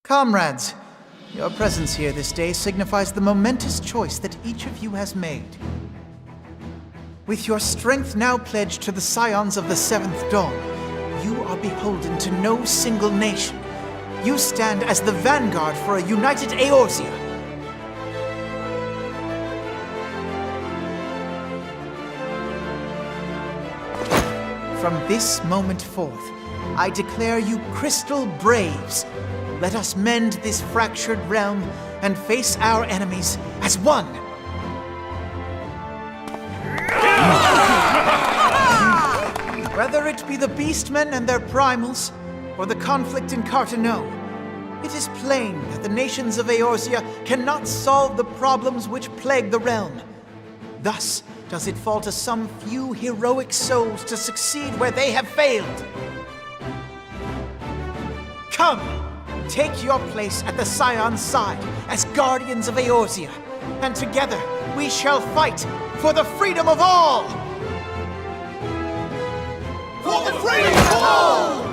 Comrades, your presence here this day signifies the momentous choice that each of you has made. With your strength now pledged to the scions of the Seventh Dawn, you are beholden to no single nation. You stand as the vanguard for a united Eorzea. From this moment forth, I declare you Crystal Braves. Let us mend this fractured realm and face our enemies as one. Whether it be the Beastmen and their primals, or the conflict in Carteneau, It is plain that the nations of Eorzea cannot solve the problems which plague the realm. Thus does it fall to some few heroic souls to succeed where they have failed. Come, take your place at the Scion's side as guardians of Eorzea, and together we shall fight for the freedom of all! For the freedom of all!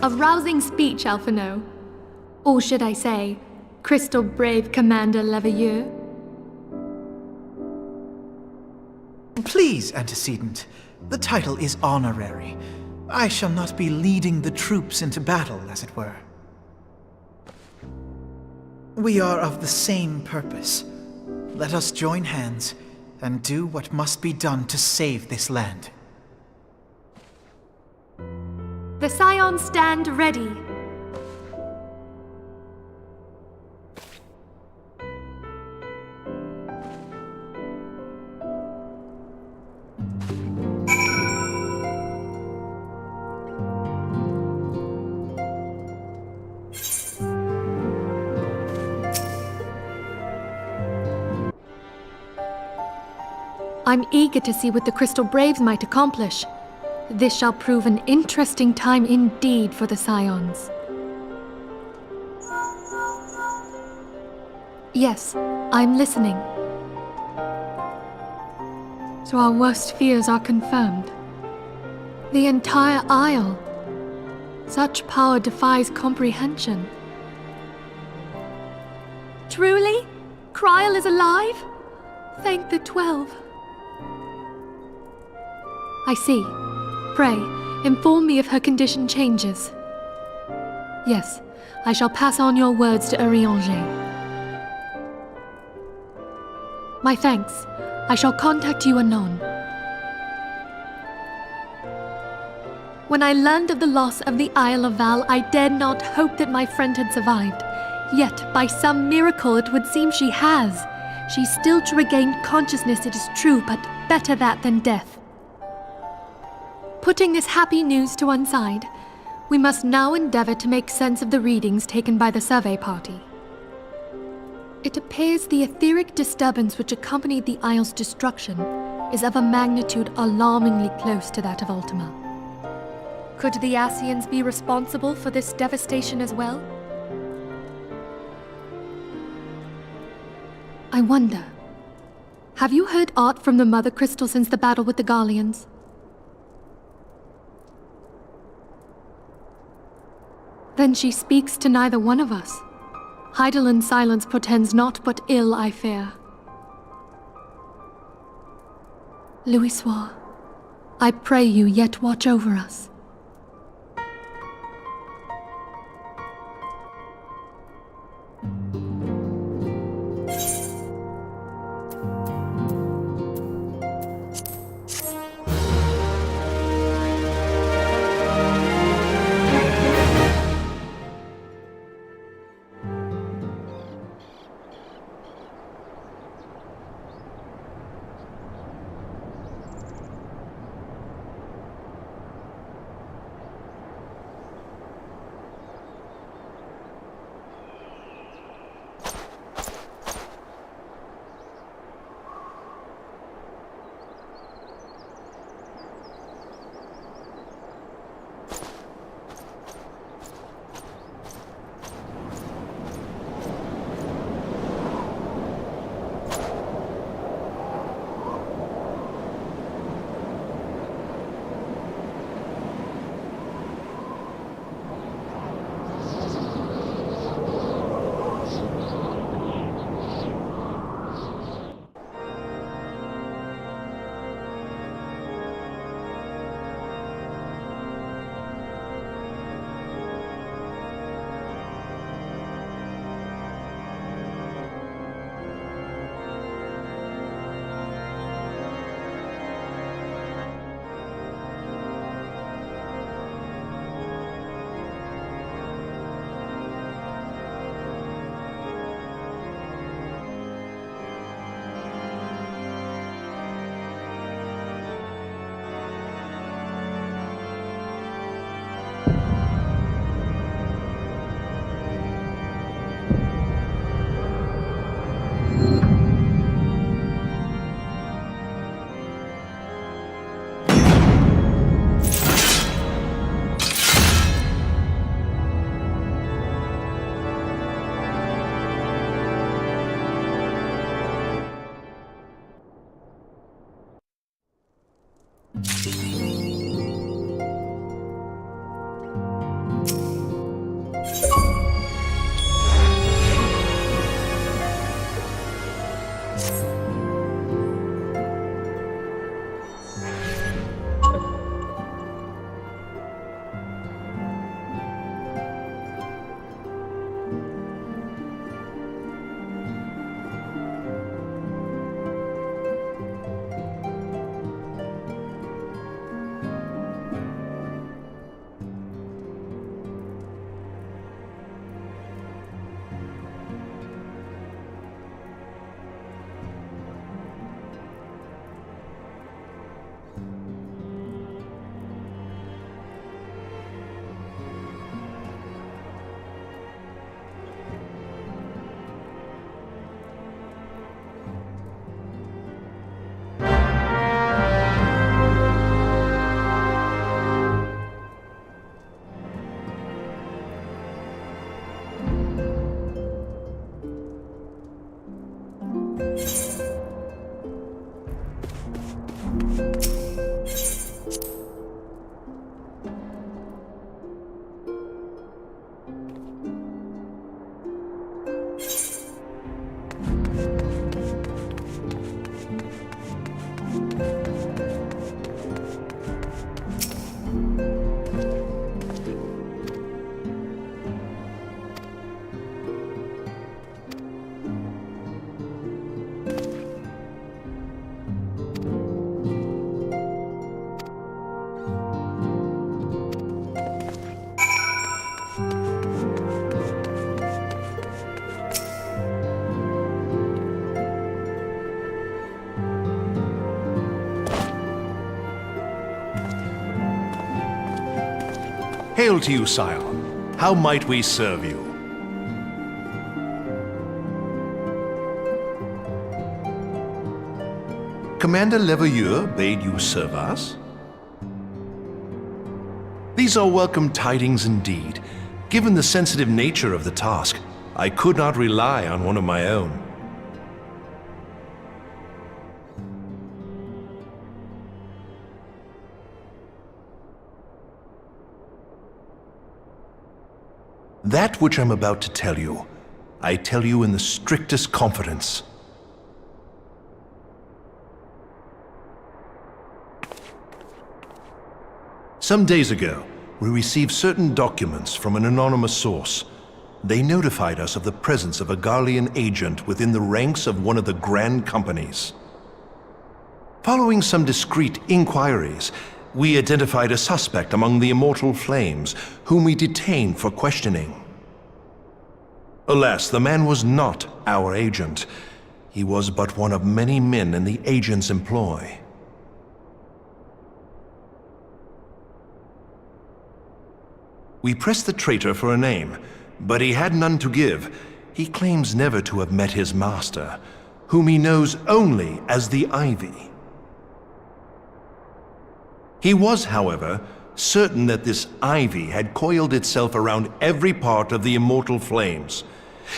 A rousing speech, Alphino. Or should I say, Crystal Brave Commander Leveilleur? Please, Antecedent. The title is honorary. I shall not be leading the troops into battle, as it were. We are of the same purpose. Let us join hands and do what must be done to save this land. The Scions stand ready. I'm eager to see what the Crystal Braves might accomplish. This shall prove an interesting time indeed for the Scions. Yes, I'm listening. So our worst fears are confirmed. The entire Isle. Such power defies comprehension. Truly? Kryl is alive? Thank the 12. I see. Pray, inform me if her condition changes. Yes, I shall pass on your words to Urianger. My thanks. I shall contact you anon. When I learned of the loss of the Isle of Val, I dared not hope that my friend had survived. Yet, by some miracle, it would seem she has. She's still to regain consciousness, it is true, but better that than death. Putting this happy news to one side, we must now endeavor to make sense of the readings taken by the survey party. It appears the etheric disturbance which accompanied the Isle's destruction is of a magnitude alarmingly close to that of Ultima. Could the Ascians be responsible for this devastation as well? I wonder, have you heard aught from the Mother Crystal since the battle with the Garleans? Then she speaks to neither one of us. Heidelind's silence portends naught but ill, I fear. Louisoix, I pray you yet watch over us. Hail to you, Scion. How might we serve you? Commander Leveilleur bade you serve us? These are welcome tidings indeed. Given the sensitive nature of the task, I could not rely on one of my own. That which I'm about to tell you, I tell you in the strictest confidence. Some days ago, we received certain documents from an anonymous source. They notified us of the presence of a Garlean agent within the ranks of one of the Grand Companies. Following some discreet inquiries, we identified a suspect among the Immortal Flames, whom we detained for questioning. Alas, the man was not our agent. He was but one of many men in the agent's employ. We pressed the traitor for a name, but he had none to give. He claims never to have met his master, whom he knows only as the Ivy. He was, however, certain that this Ivy had coiled itself around every part of the Immortal Flames.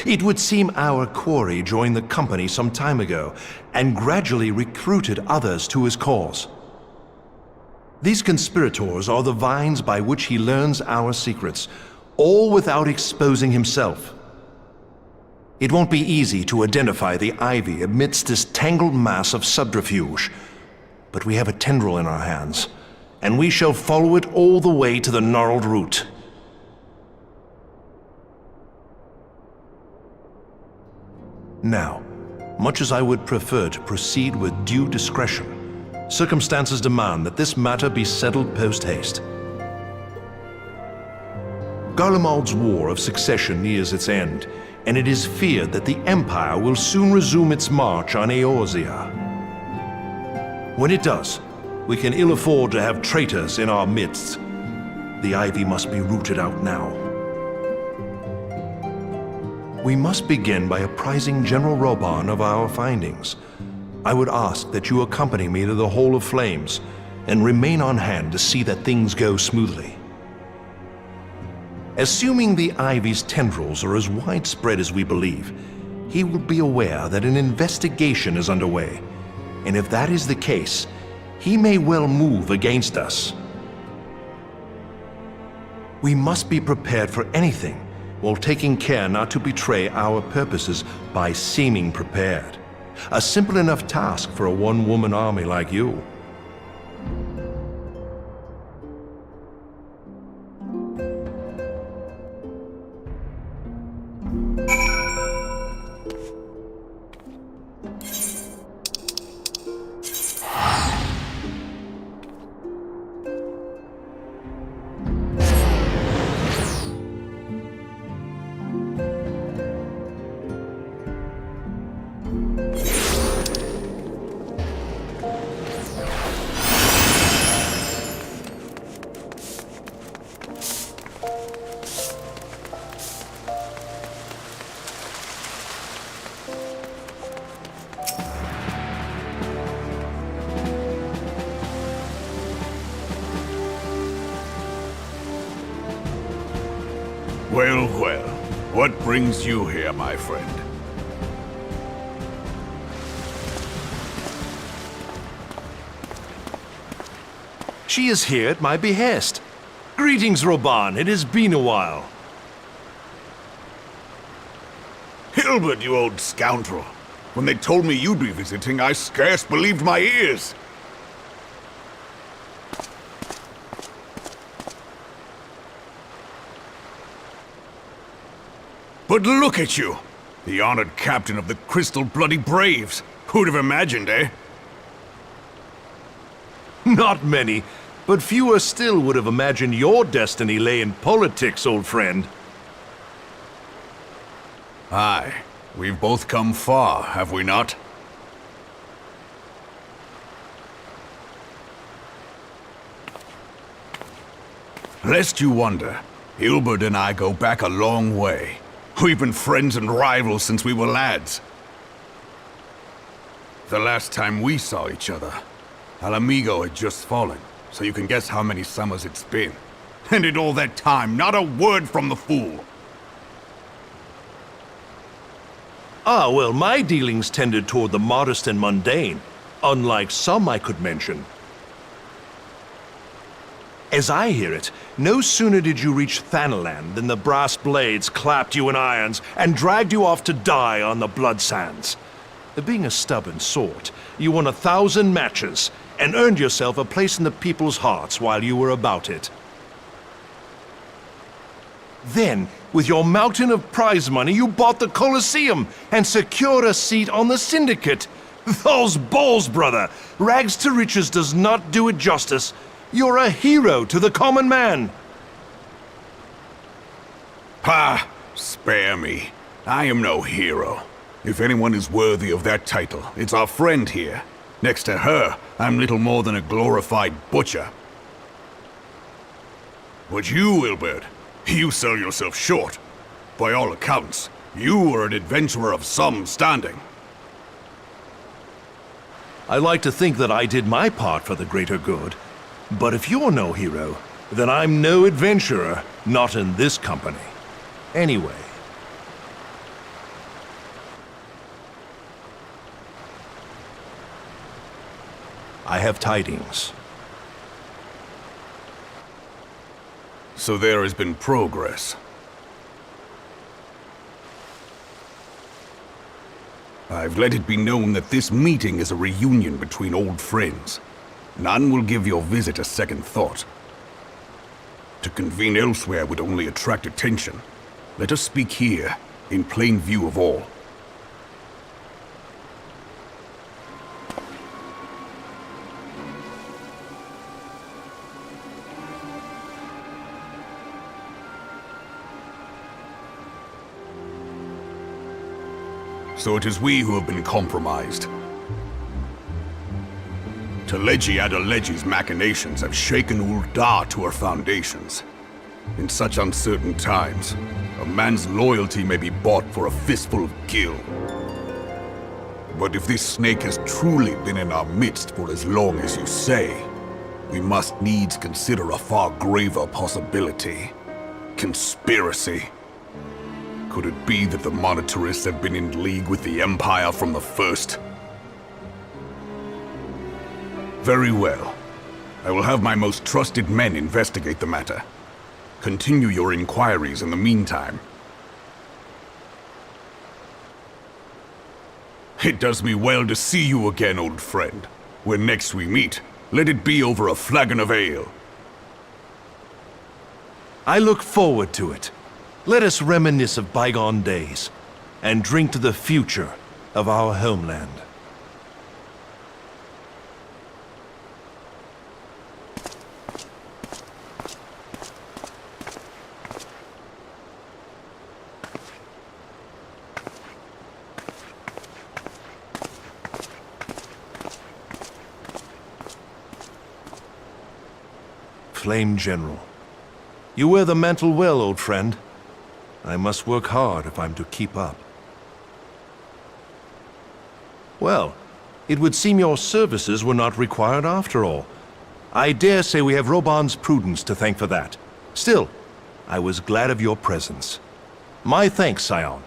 It would seem our quarry joined the company some time ago, and gradually recruited others to his cause. These conspirators are the vines by which he learns our secrets, all without exposing himself. It won't be easy to identify the Ivy amidst this tangled mass of subterfuge, but we have a tendril in our hands, and we shall follow it all the way to the gnarled root. Now, much as I would prefer to proceed with due discretion, circumstances demand that this matter be settled post-haste. Garlemald's War of Succession nears its end, and it is feared that the Empire will soon resume its march on Eorzea. When it does, we can ill afford to have traitors in our midst. The Ivy must be rooted out now. We must begin by apprising General Roban of our findings. I would ask that you accompany me to the Hall of Flames and remain on hand to see that things go smoothly. Assuming the Ivy's tendrils are as widespread as we believe, he will be aware that an investigation is underway, and if that is the case, he may well move against us. We must be prepared for anything, while taking care not to betray our purposes by seeming prepared. A simple enough task for a one-woman army like you. Well, well. What brings you here, my friend? She is here at my behest. Greetings, Roban. It has been a while. Hilbert, you old scoundrel. When they told me you'd be visiting, I scarce believed my ears. But look at you! The honored captain of the Crystal Bloody Braves. Who'd have imagined, eh? Not many, but fewer still would have imagined your destiny lay in politics, old friend. Aye. We've both come far, have we not? Lest you wonder, Hilbert and I go back a long way. We've been friends and rivals since we were lads. The last time we saw each other, Alamigo had just fallen, so you can guess how many summers it's been. And in all that time, not a word from the fool. Ah, well, my dealings tended toward the modest and mundane, unlike some I could mention. As I hear it, no sooner did you reach Thanalan than the brass blades clapped you in irons and dragged you off to die on the blood sands. Being a stubborn sort, you won 1,000 matches and earned yourself a place in the people's hearts while you were about it. Then, with your mountain of prize money, you bought the Colosseum and secured a seat on the Syndicate. Those balls, brother! Rags to riches does not do it justice. You're a hero to the common man. Ha! Spare me. I am no hero. If anyone is worthy of that title, it's our friend here. Next to her, I'm little more than a glorified butcher. But you, Hilbert, you sell yourself short. By all accounts, you are an adventurer of some standing. I like to think that I did my part for the greater good. But if you're no hero, then I'm no adventurer, not in this company. Anyway. I have tidings. So there has been progress. I've let it be known that this meeting is a reunion between old friends. None will give your visit a second thought. To convene elsewhere would only attract attention. Let us speak here, in plain view of all. So it is we who have been compromised. Teleji Adeleji's machinations have shaken Ul'dah to her foundations. In such uncertain times, a man's loyalty may be bought for a fistful of gil. But if this snake has truly been in our midst for as long as you say, we must needs consider a far graver possibility. Conspiracy. Could it be that the Monetarists have been in league with the Empire from the first? Very well. I will have my most trusted men investigate the matter. Continue your inquiries in the meantime. It does me well to see you again, old friend. When next we meet, let it be over a flagon of ale. I look forward to it. Let us reminisce of bygone days, and drink to the future of our homeland. Flame General, you wear the mantle well, old friend. I must work hard if I'm to keep up. Well, it would seem your services were not required after all. I dare say we have Roban's prudence to thank for that. Still, I was glad of your presence. My thanks, Scion.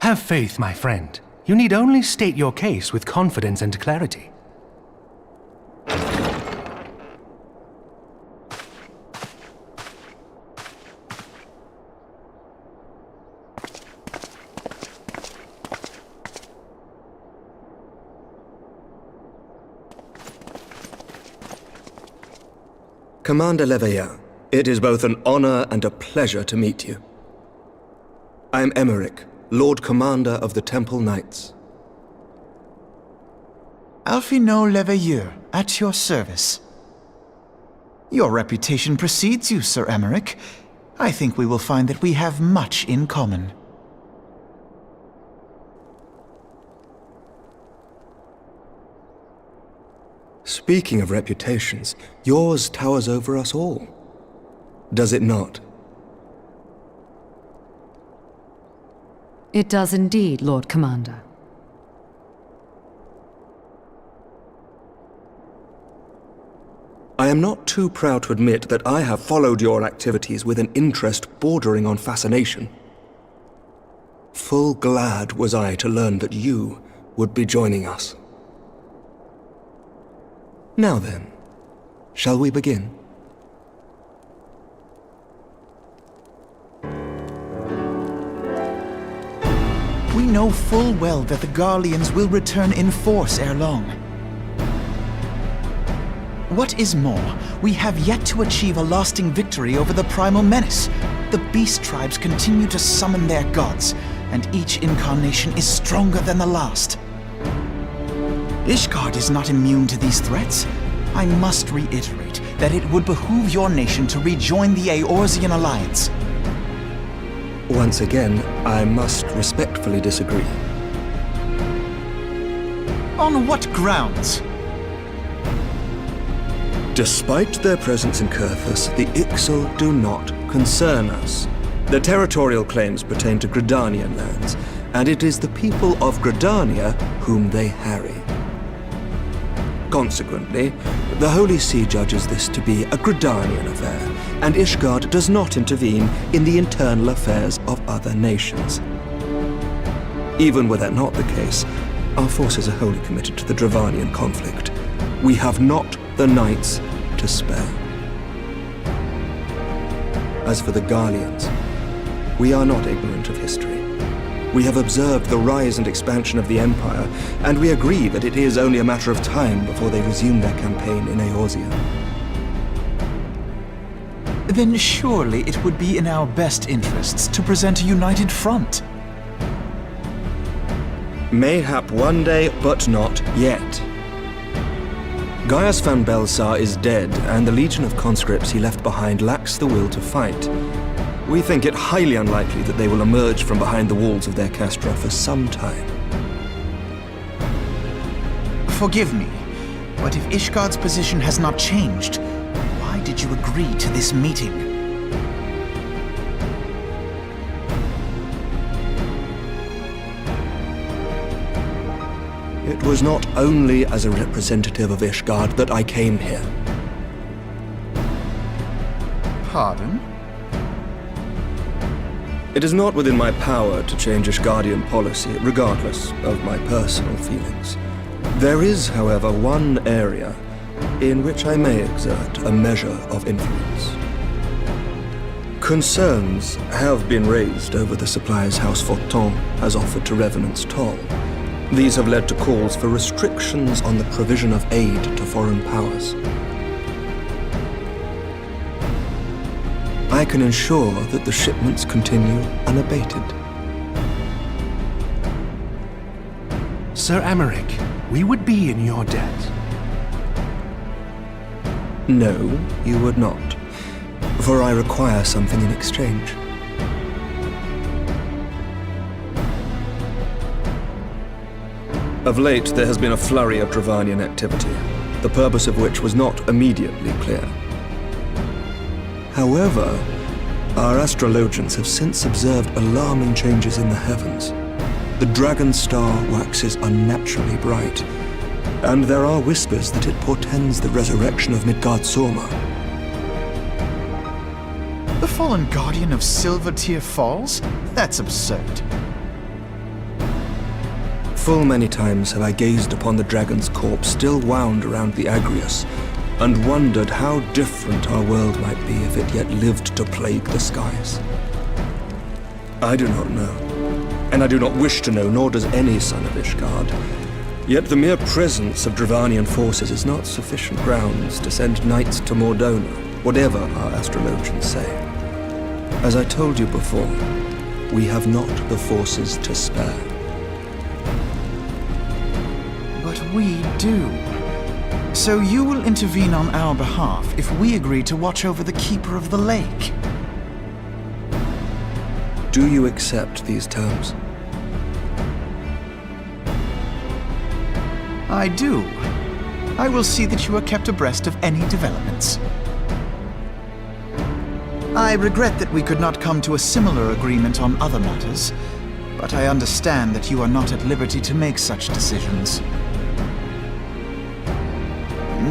Have faith, my friend. You need only state your case with confidence and clarity. Commander Leveilleur, it is both an honor and a pleasure to meet you. I am Emmerich, Lord Commander of the Temple Knights. Alphino Leveilleur, at your service. Your reputation precedes you, Sir Emmerich. I think we will find that we have much in common. Speaking of reputations, yours towers over us all. Does it not? It does indeed, Lord Commander. I am not too proud to admit that I have followed your activities with an interest bordering on fascination. Full glad was I to learn that you would be joining us. Now then, shall we begin? We know full well that the Garleans will return in force ere long. What is more, we have yet to achieve a lasting victory over the Primal Menace. The beast tribes continue to summon their gods, and each incarnation is stronger than the last. Ishgard is not immune to these threats. I must reiterate that it would behoove your nation to rejoin the Eorzean Alliance. Once again, I must respectfully disagree. On what grounds? Despite their presence in Kurthus, the Ixal do not concern us. Their territorial claims pertain to Gridanian lands, and it is the people of Gridania whom they harry. Consequently, the Holy See judges this to be a Gridanian affair, and Ishgard does not intervene in the internal affairs of other nations. Even were that not the case, our forces are wholly committed to the Dravanian conflict. We have not the knights to spare. As for the Garleans, we are not ignorant of history. We have observed the rise and expansion of the Empire, and we agree that it is only a matter of time before they resume their campaign in Eorzea. Then surely it would be in our best interests to present a united front. Mayhap one day, but not yet. Gaius van Belsar is dead, and the legion of conscripts he left behind lacks the will to fight. We think it highly unlikely that they will emerge from behind the walls of their castra for some time. Forgive me, but if Ishgard's position has not changed, why did you agree to this meeting? It was not only as a representative of Ishgard that I came here. Pardon? It is not within my power to change Ishgardian policy, regardless of my personal feelings. There is, however, one area in which I may exert a measure of influence. Concerns have been raised over the supplies House Forton has offered to Revenant's toll. These have led to calls for restrictions on the provision of aid to foreign powers. I can ensure that the shipments continue unabated. Sir Emmerich, we would be in your debt. No, you would not, for I require something in exchange. Of late, there has been a flurry of Dravanian activity, the purpose of which was not immediately clear. However, our astrologians have since observed alarming changes in the heavens. The dragon star waxes unnaturally bright, and there are whispers that it portends the resurrection of Midgard-Sorma. The fallen guardian of Silvertear Falls? That's absurd. Full many times have I gazed upon the dragon's corpse still wound around the Agrius, and wondered how different our world might be if it yet lived to plague the skies. I do not know, and I do not wish to know, nor does any son of Ishgard. Yet the mere presence of Dravanian forces is not sufficient grounds to send knights to Mordona, whatever our astrologians say. As I told you before, we have not the forces to spare. But we do. So you will intervene on our behalf if we agree to watch over the Keeper of the Lake. Do you accept these terms? I do. I will see that you are kept abreast of any developments. I regret that we could not come to a similar agreement on other matters, but I understand that you are not at liberty to make such decisions.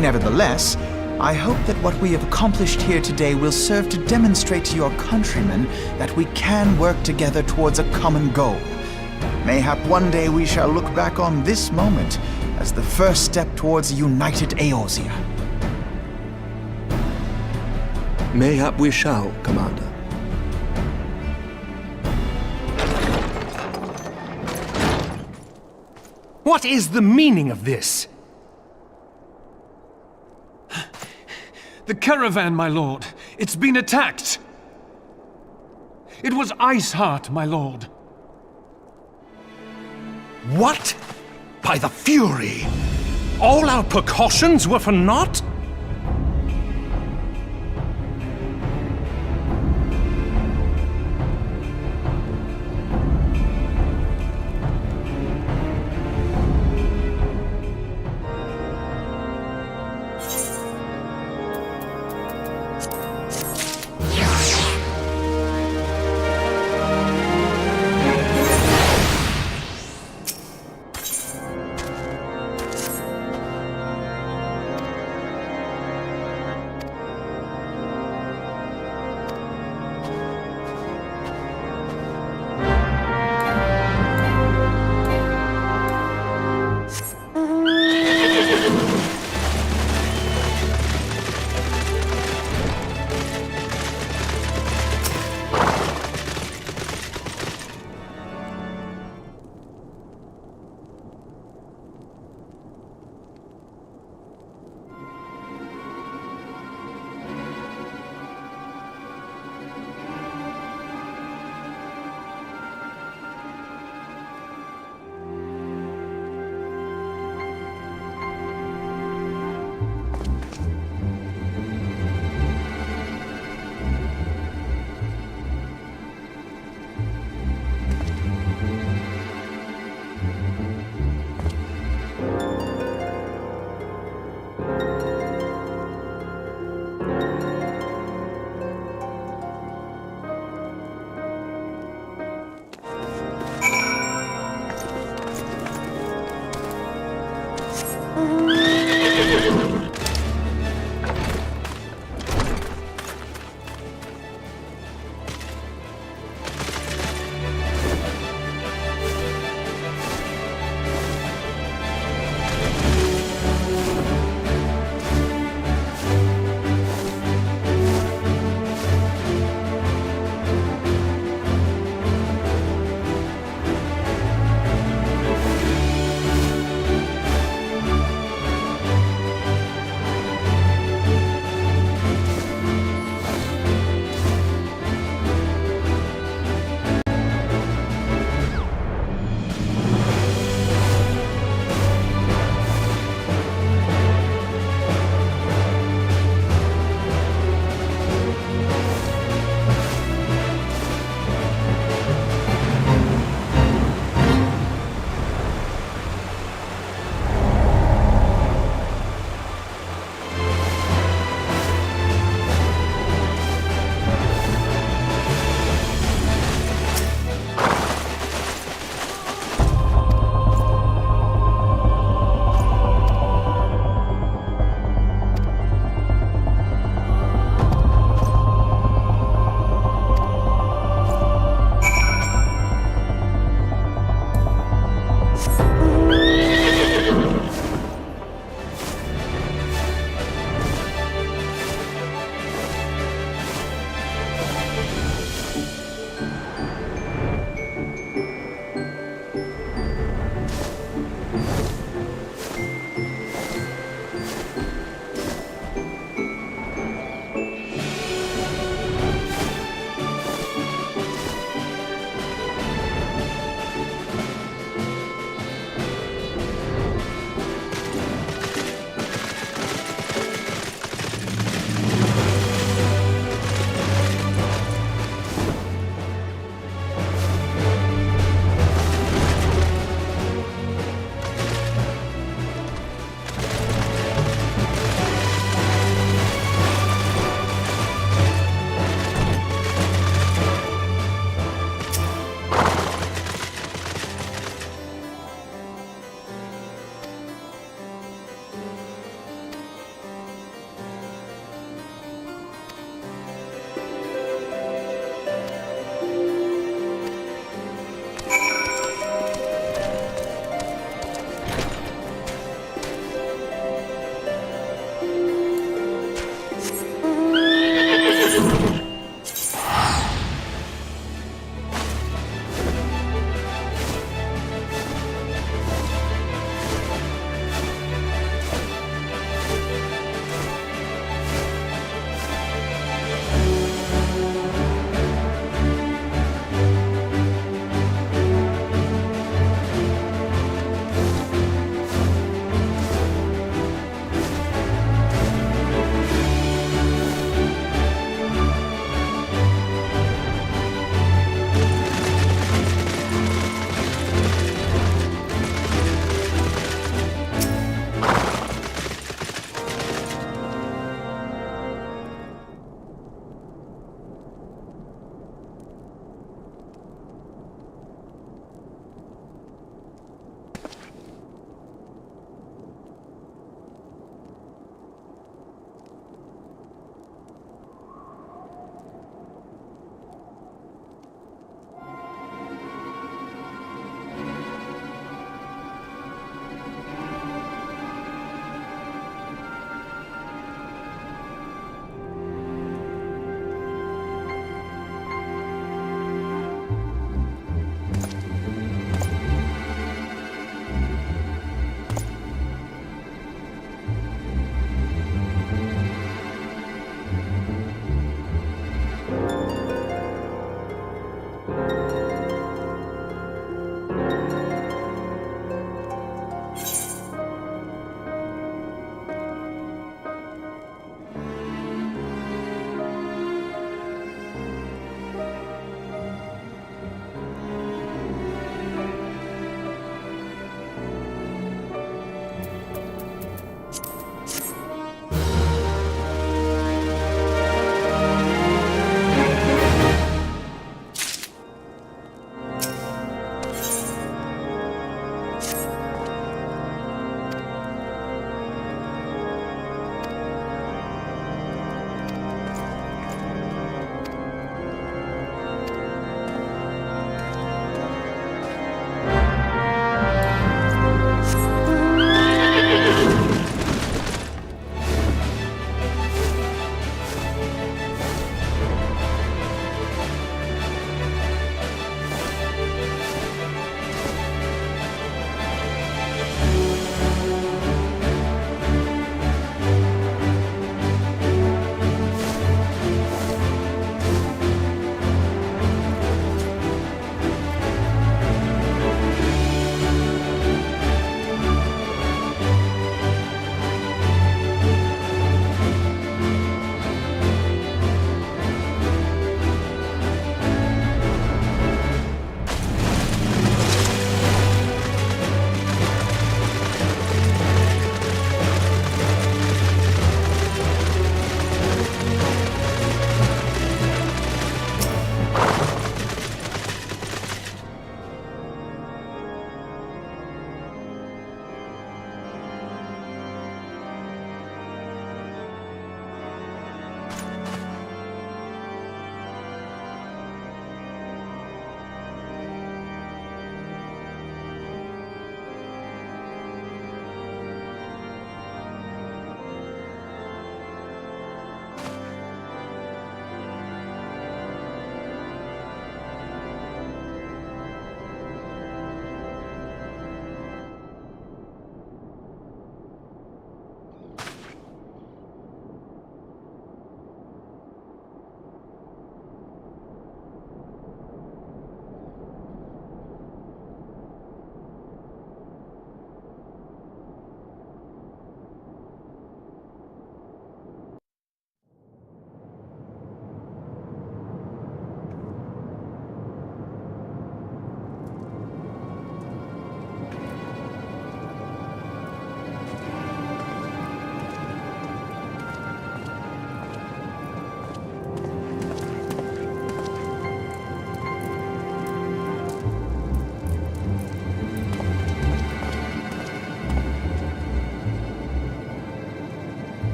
Nevertheless, I hope that what we have accomplished here today will serve to demonstrate to your countrymen that we can work together towards a common goal. Mayhap one day we shall look back on this moment as the first step towards a united Eorzea. Mayhap we shall, Commander. What is the meaning of this? The caravan, my lord. It's been attacked. It was Iceheart, my lord. What? By the Fury! All our precautions were for naught?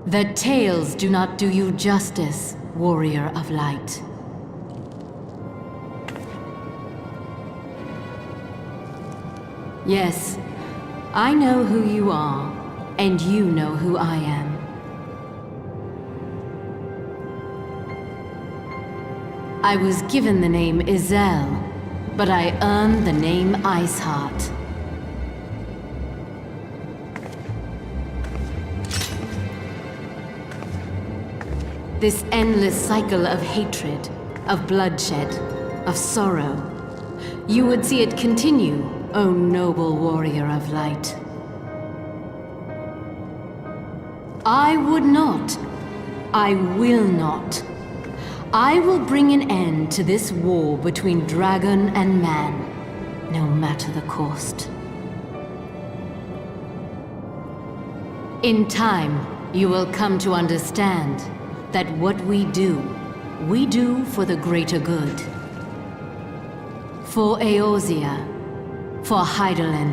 The tales do not do you justice, warrior of light. Yes, I know who you are, and you know who I am. I was given the name Izel, but I earned the name Iceheart. This endless cycle of hatred, of bloodshed, of sorrow. You would see it continue, O noble warrior of light. I would not. I will not. I will bring an end to this war between dragon and man, no matter the cost. In time, you will come to understand that what we do for the greater good. For Eorzea, for Hydaelyn.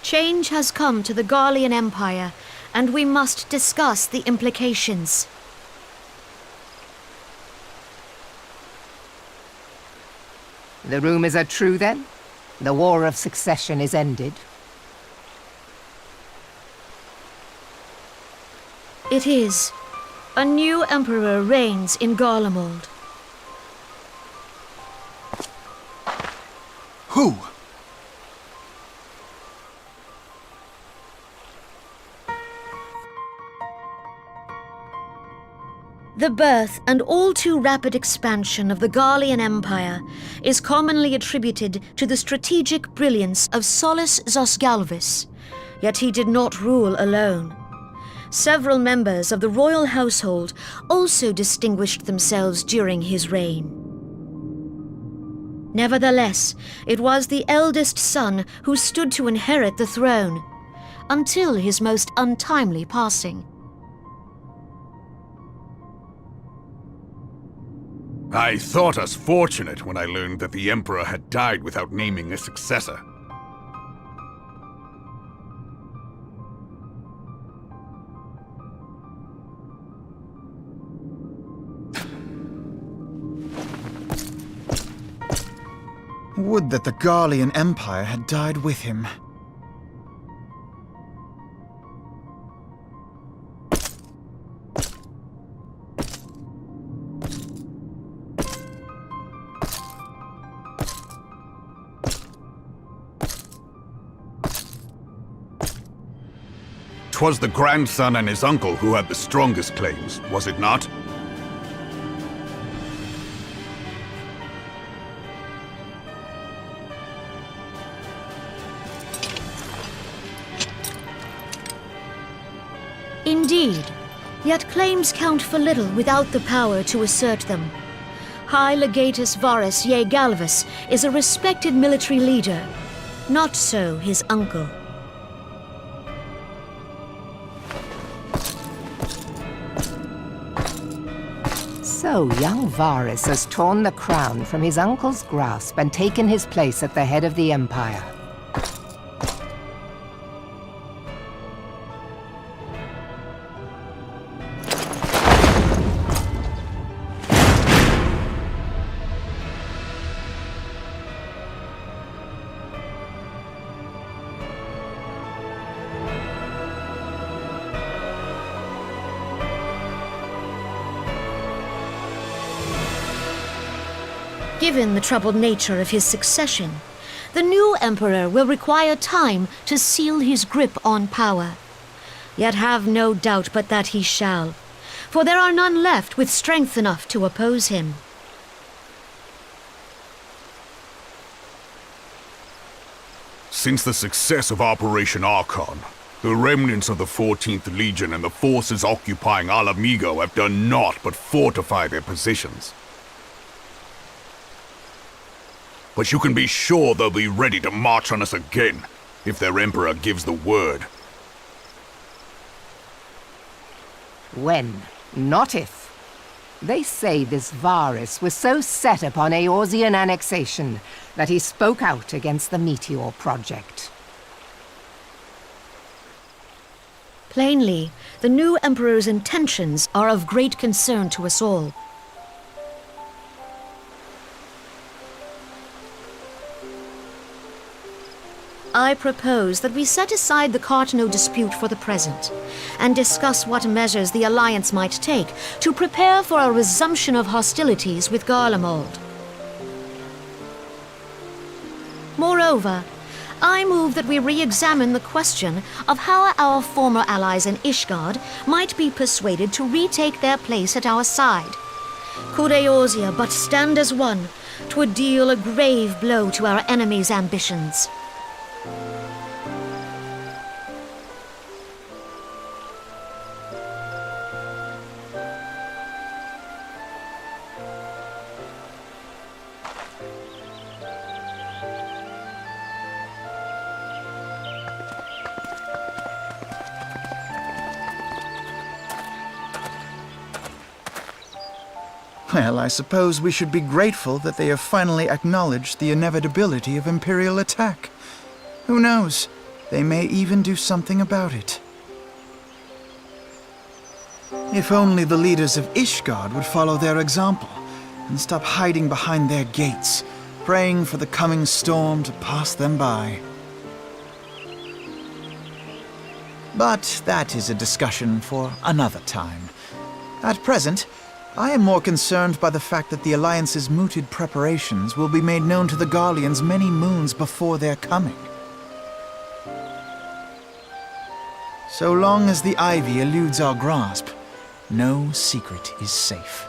Change has come to the Garlean Empire, and we must discuss the implications. The rumors are true, then? The War of Succession is ended? It is. A new emperor reigns in Garlemald. Who? The birth and all too rapid expansion of the Garlean Empire is commonly attributed to the strategic brilliance of Solus Zosgalvis, yet he did not rule alone. Several members of the royal household also distinguished themselves during his reign. Nevertheless, it was the eldest son who stood to inherit the throne, until his most untimely passing. I thought us fortunate when I learned that the Emperor had died without naming a successor. Would that the Garlean Empire had died with him. Twas the grandson and his uncle who had the strongest claims, was it not? Indeed, yet claims count for little without the power to assert them. High Legatus Varus Ye Galvus is a respected military leader. Not so his uncle. So young Varus has torn the crown from his uncle's grasp and taken his place at the head of the Empire. Given the troubled nature of his succession, the new emperor will require time to seal his grip on power. Yet have no doubt but that he shall, for there are none left with strength enough to oppose him. Since the success of Operation Archon, the remnants of the 14th Legion and the forces occupying Alamigo have done naught but fortify their positions. But you can be sure they'll be ready to march on us again, if their Emperor gives the word. When, not if. They say this Varus was so set upon Eorzean annexation that he spoke out against the Meteor Project. Plainly, the new emperor's intentions are of great concern to us all. I propose that we set aside the Cartno dispute for the present, and discuss what measures the Alliance might take to prepare for a resumption of hostilities with Garlemald. Moreover, I move that we re-examine the question of how our former allies in Ishgard might be persuaded to retake their place at our side. Could Eorzea but stand as one, 'twould deal a grave blow to our enemies' ambitions. Well, I suppose we should be grateful that they have finally acknowledged the inevitability of Imperial attack. Who knows? They may even do something about it. If only the leaders of Ishgard would follow their example and stop hiding behind their gates, praying for the coming storm to pass them by. But that is a discussion for another time. At present, I am more concerned by the fact that the Alliance's mooted preparations will be made known to the Garleans many moons before their coming. So long as the ivy eludes our grasp, no secret is safe.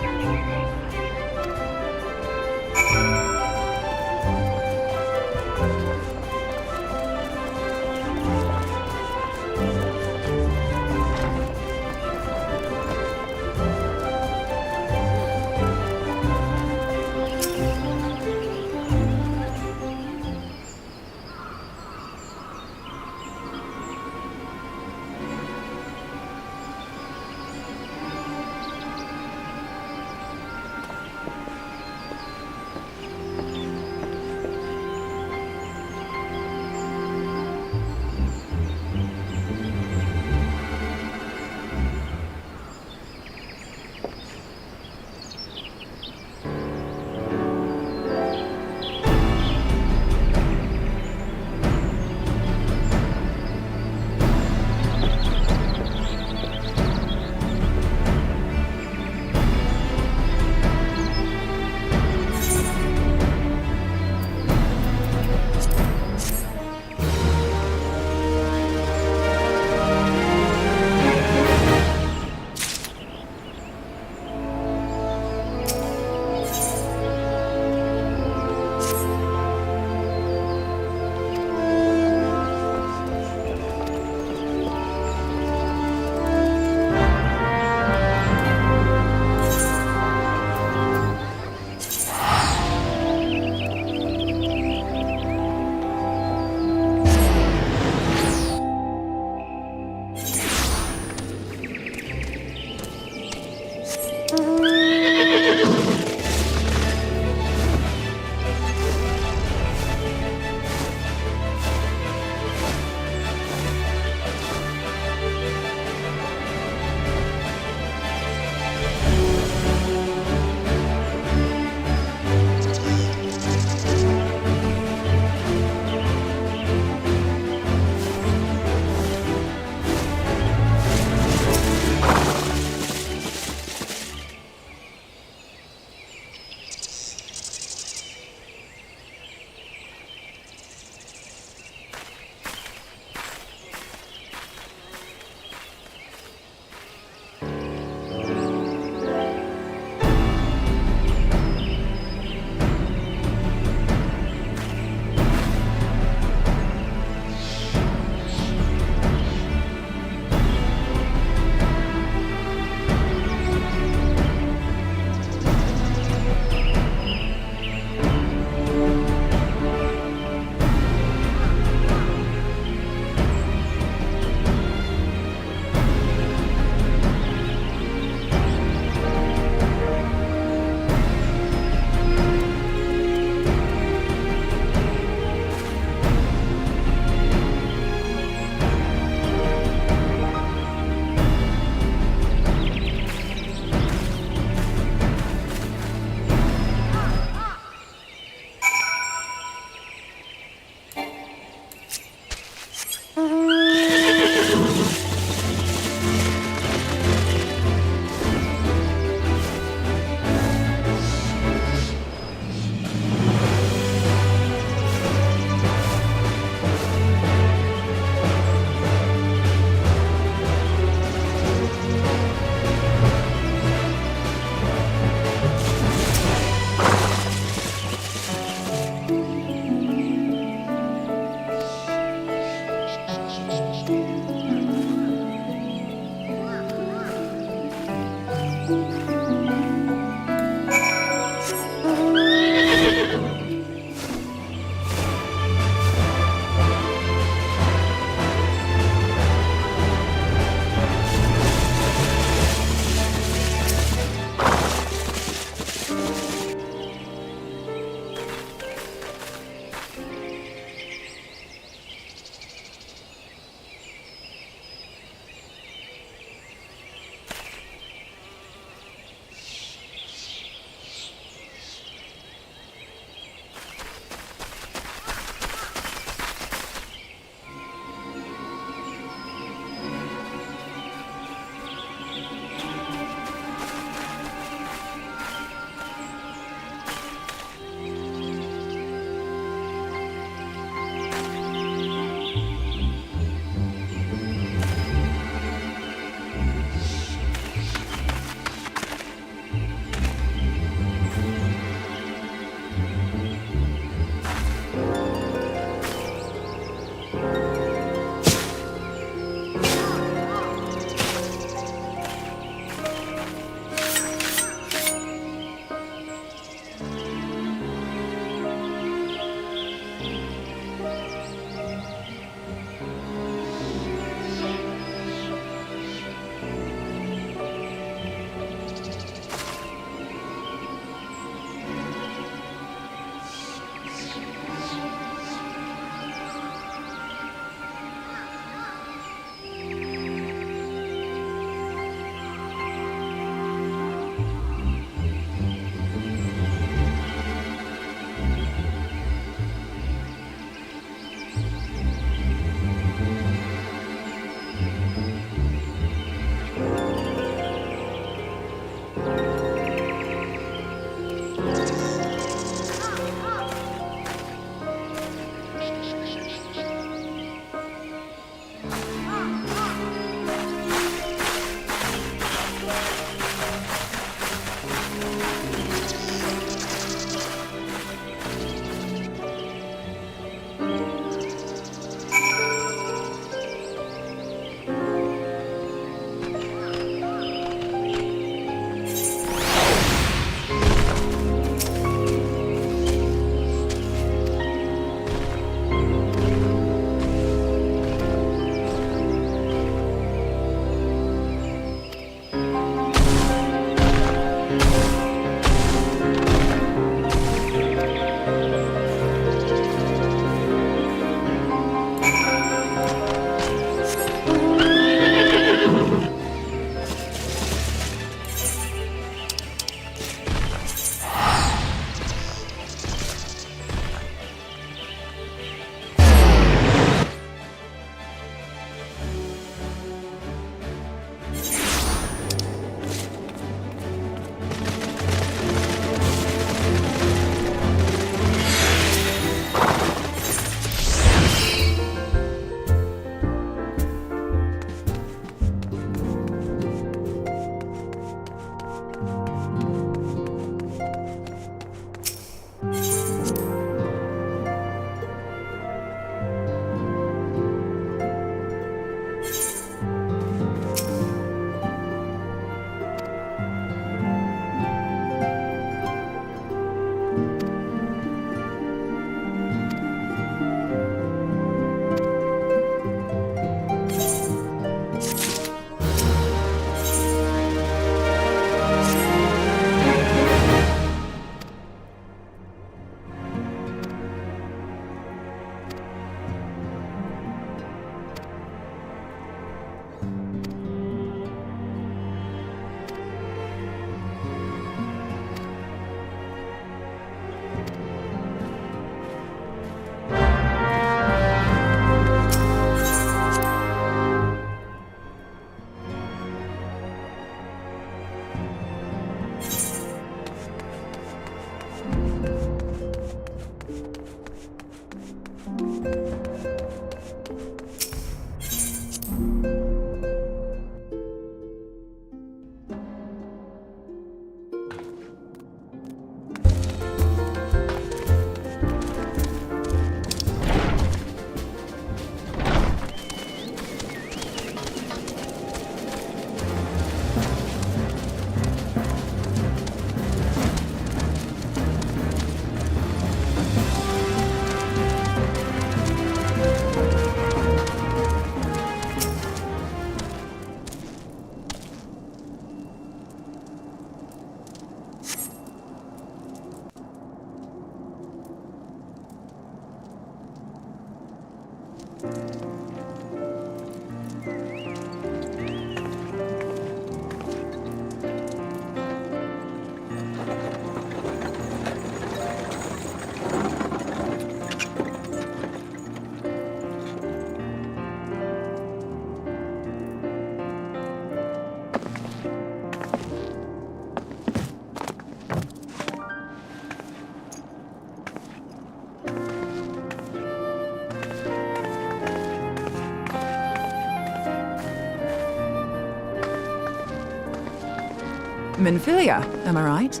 Minfilia, am I right?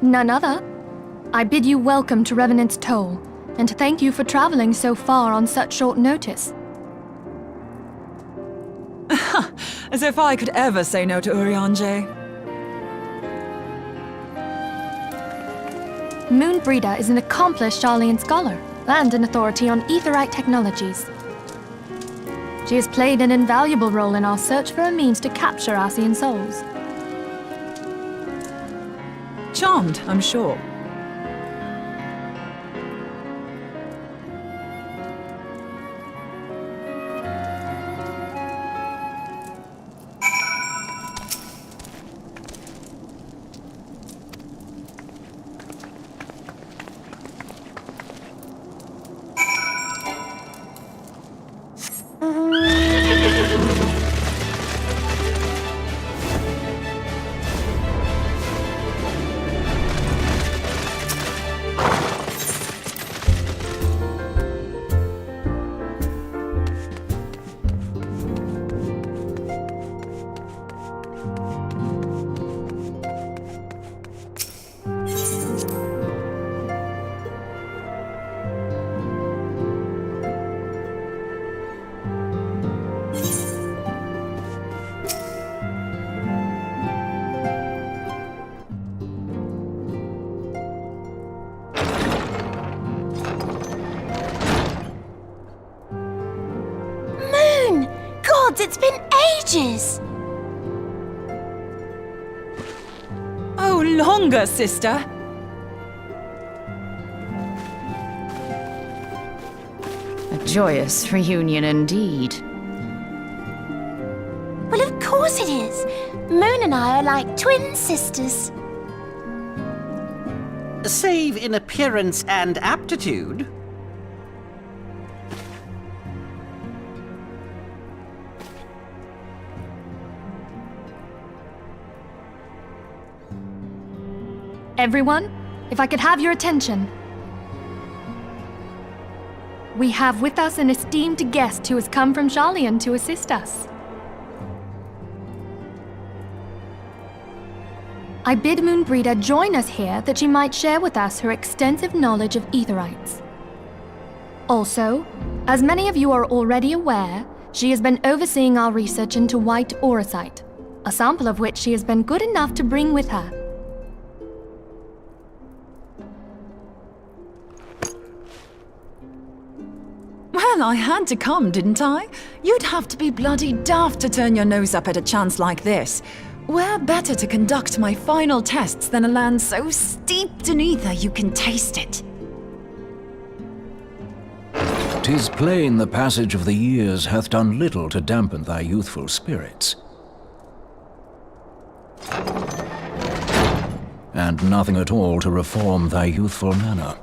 None other. I bid you welcome to Revenant's Toll, and thank you for traveling so far on such short notice. As if I could ever say no to Urianger. Moonbreeder is an accomplished Sharlayan scholar and an authority on aetherite technologies. She has played an invaluable role in our search for a means to capture Ascian souls. Charmed, I'm sure. It's been ages! Oh, longer, sister! A joyous reunion indeed. Well, of course it is. Moon and I are like twin sisters. Save in appearance and aptitude. Everyone, if I could have your attention. We have with us an esteemed guest who has come from Sharlayan to assist us. I bid Moonbreeder join us here that she might share with us her extensive knowledge of aetherites. Also, as many of you are already aware, she has been overseeing our research into white auracite, a sample of which she has been good enough to bring with her. Well, I had to come, didn't I? You'd have to be bloody daft to turn your nose up at a chance like this. Where better to conduct my final tests than a land so steeped in ether you can taste it? 'Tis plain the passage of the years hath done little to dampen thy youthful spirits. And nothing at all to reform thy youthful manner.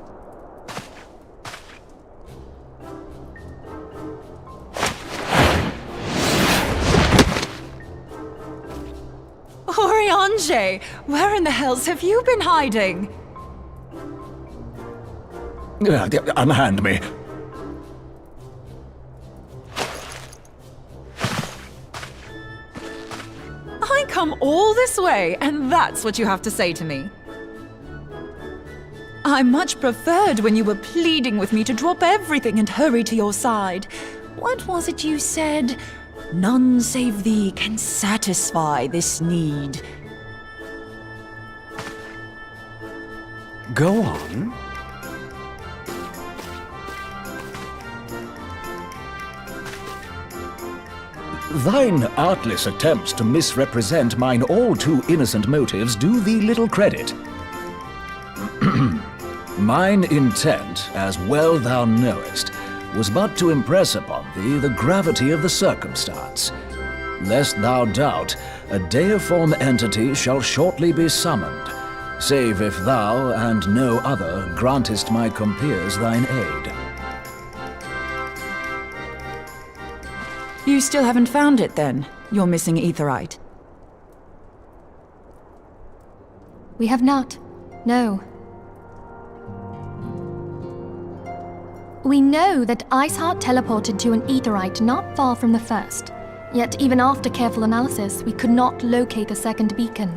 Urianger, where in the hells have you been hiding? Unhand me. I come all this way, and that's what you have to say to me. I much preferred when you were pleading with me to drop everything and hurry to your side. What was it you said? None save thee can satisfy this need. Go on. Thine artless attempts to misrepresent mine all too innocent motives do thee little credit. Mine intent, as well thou knowest, was but to impress upon thee the gravity of the circumstance. Lest thou doubt, a deiform entity shall shortly be summoned, save if thou and no other grantest my compeers thine aid. You still haven't found it, then? Your missing aetherite? We have not. No. We know that Iceheart teleported to an aetherite not far from the first, Yet even after careful analysis, we could not locate the second beacon.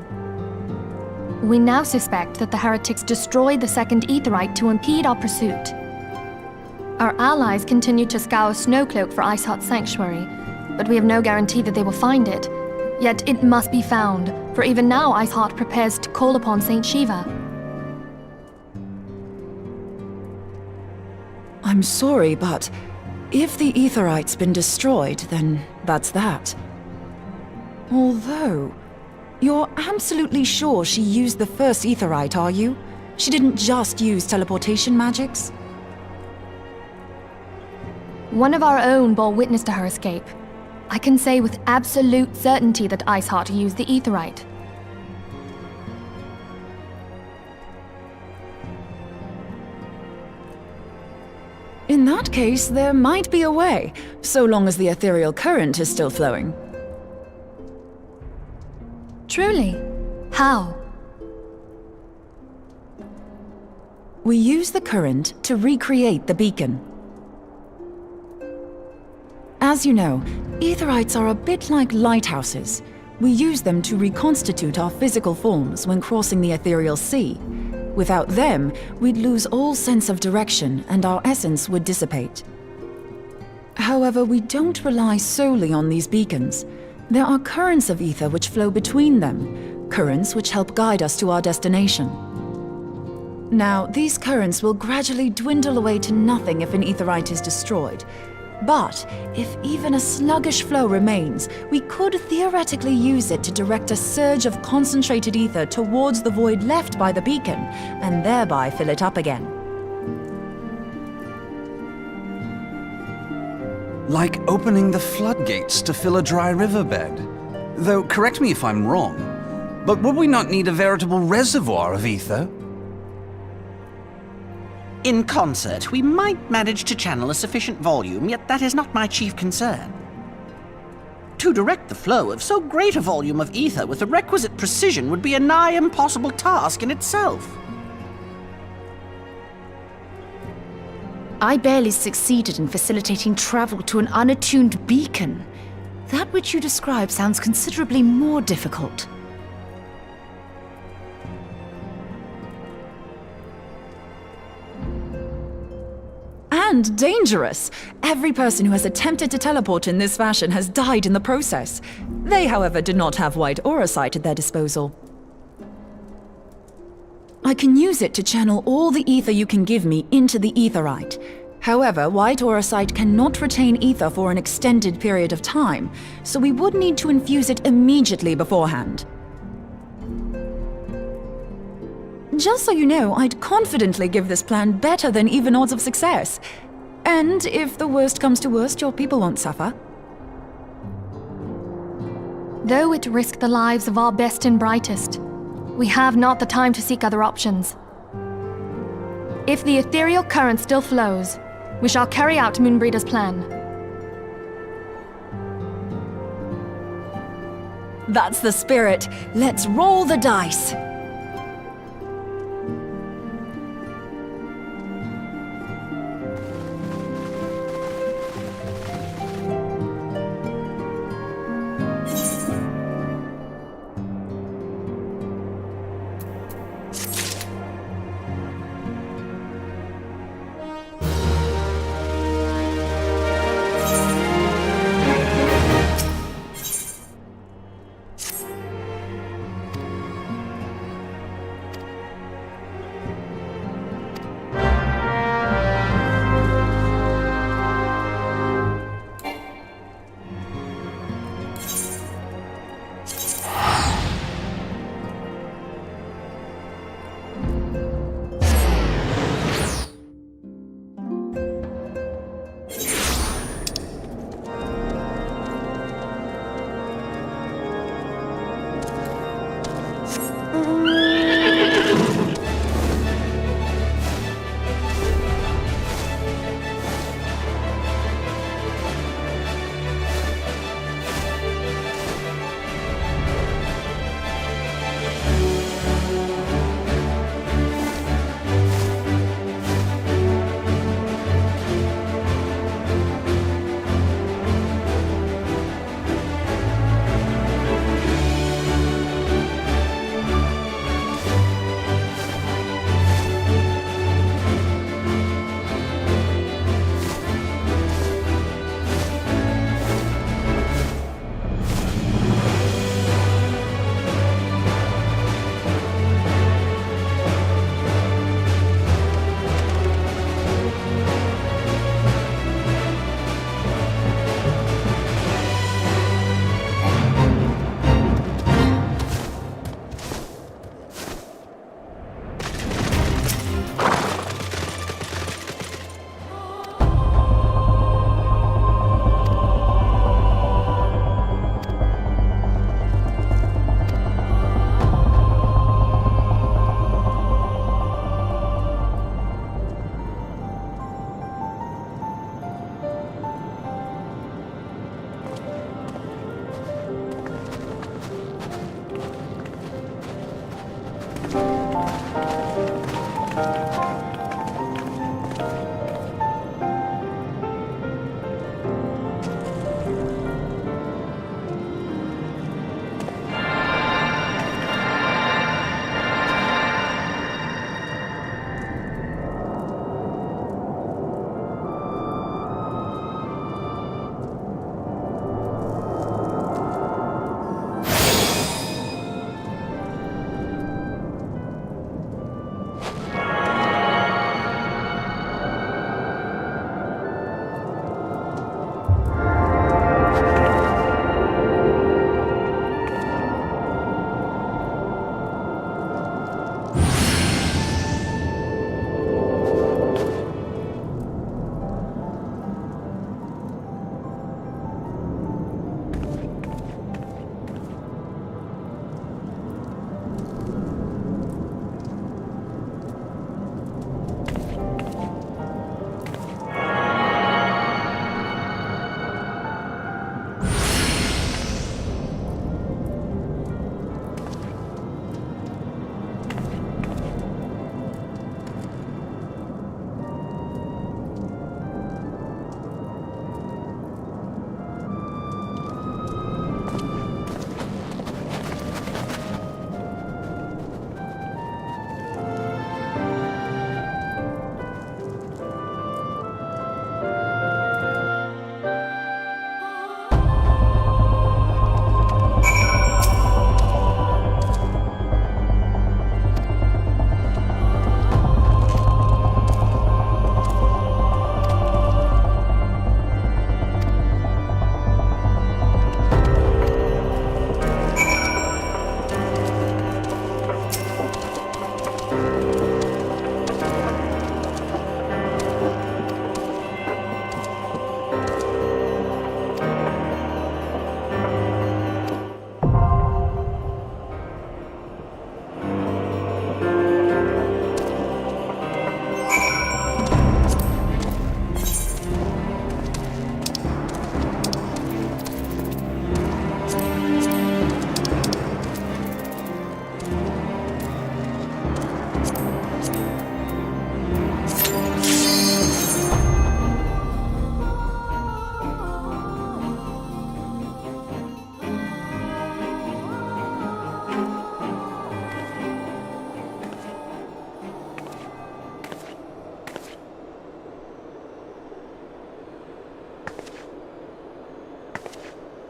We now suspect that the heretics destroyed the second aetherite to impede our pursuit. Our allies continue to scour Snowcloak for Iceheart's sanctuary, but we have no guarantee that they will find it. Yet it must be found, for even now Iceheart prepares to call upon Saint Shiva. I'm sorry, but if the aetherite's been destroyed, then that's that. Although, you're absolutely sure she used the first aetherite, are you? She didn't just use teleportation magics? One of our own bore witness to her escape. I can say with absolute certainty that Iceheart used the aetherite. In that case, there might be a way, so long as the ethereal current is still flowing. Truly? How? We use the current to recreate the beacon. As you know, aetherites are a bit like lighthouses. We use them to reconstitute our physical forms when crossing the ethereal sea. Without them, we'd lose all sense of direction and our essence would dissipate. However, we don't rely solely on these beacons. There are currents of ether which flow between them, currents which help guide us to our destination. Now, these currents will gradually dwindle away to nothing if an aetherite is destroyed. But if even a sluggish flow remains, we could theoretically use it to direct a surge of concentrated ether towards the void left by the beacon, and thereby fill it up again. Like opening the floodgates to fill a dry riverbed. Though, correct me if I'm wrong, but would we not need a veritable reservoir of ether? In concert, we might manage to channel a sufficient volume, yet that is not my chief concern. To direct the flow of so great a volume of ether with the requisite precision would be a nigh impossible task in itself. I barely succeeded in facilitating travel to an unattuned beacon. That which you describe sounds considerably more difficult. And dangerous. Every person who has attempted to teleport in this fashion has died in the process. They, however, did not have white aura sight at their disposal. I can use it to channel all the ether you can give me into the aetherite. However, white aura sight cannot retain ether for an extended period of time, so we would need to infuse it immediately beforehand. Just so you know, I'd confidently give this plan better than even odds of success. And if the worst comes to worst, your people won't suffer. Though it risked the lives of our best and brightest, we have not the time to seek other options. If the ethereal current still flows, we shall carry out Moonbreeder's plan. That's the spirit. Let's roll the dice.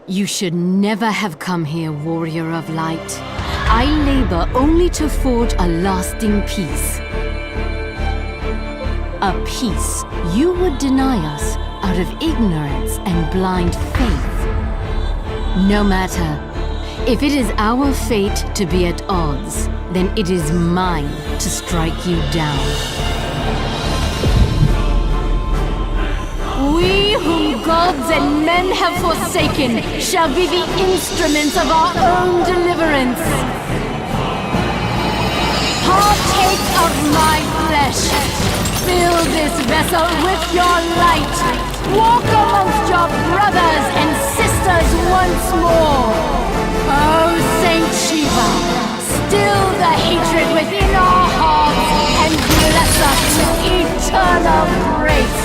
You should never have come here, warrior of light. I labor only to forge a lasting peace. A peace you would deny us out of ignorance and blind faith. No matter. If it is our fate to be at odds, then it is mine to strike you down. We whom gods and men have forsaken shall be the instruments of our own deliverance. Partake of my flesh. Fill this vessel with your light. Walk amongst your brothers and sisters once more. Oh, Saint Shiva, still the hatred within our hearts and bless us with eternal grace.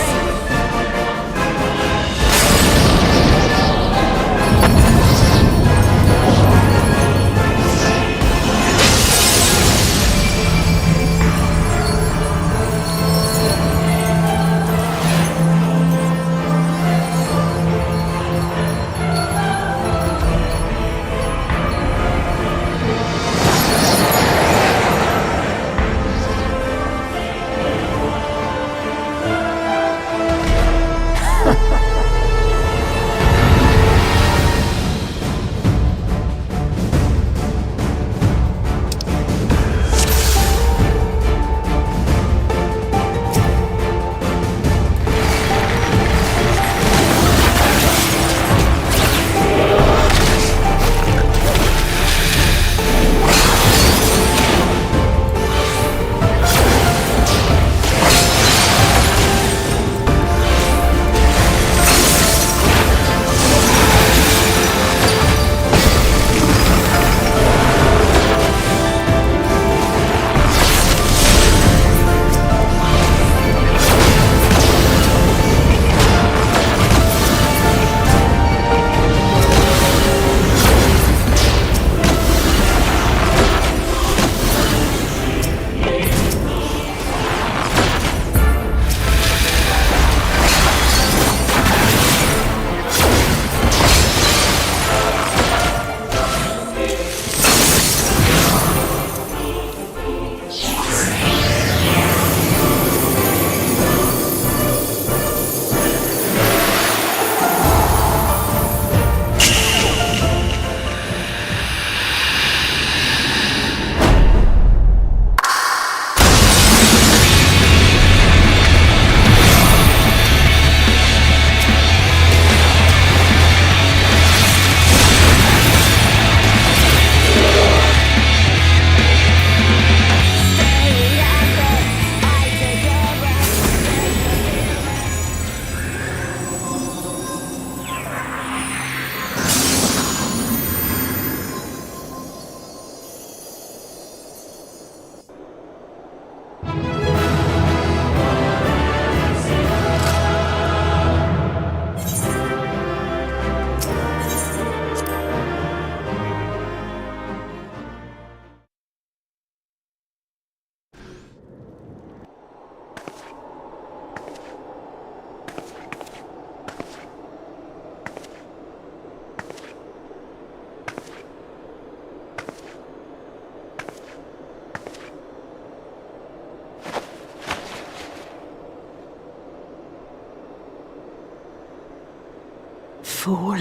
Fool.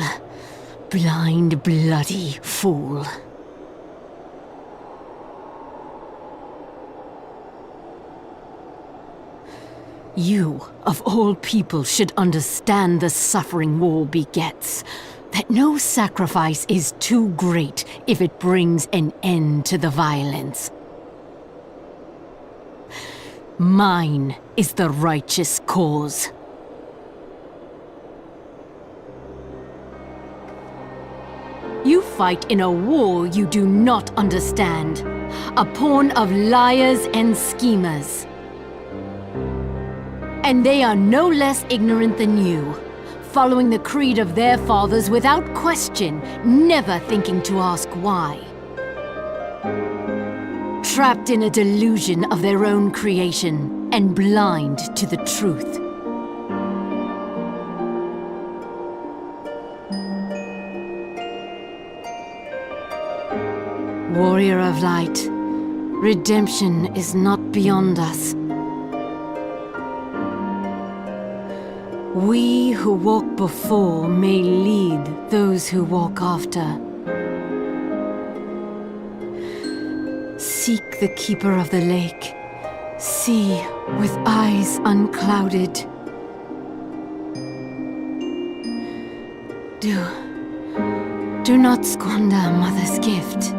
Blind, bloody fool. You, of all people, should understand the suffering war begets. That no sacrifice is too great if it brings an end to the violence. Mine is the righteous cause. You fight in a war you do not understand. A pawn of liars and schemers. And they are no less ignorant than you, following the creed of their fathers without question, never thinking to ask why. Trapped in a delusion of their own creation, and blind to the truth. Warrior of Light, redemption is not beyond us. We who walk before may lead those who walk after. Seek the Keeper of the Lake. See with eyes unclouded. Do not squander Mother's gift.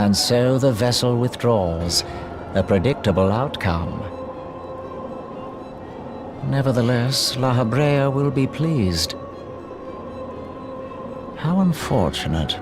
And so the vessel withdraws, a predictable outcome. Nevertheless, La Habrea will be pleased. How unfortunate.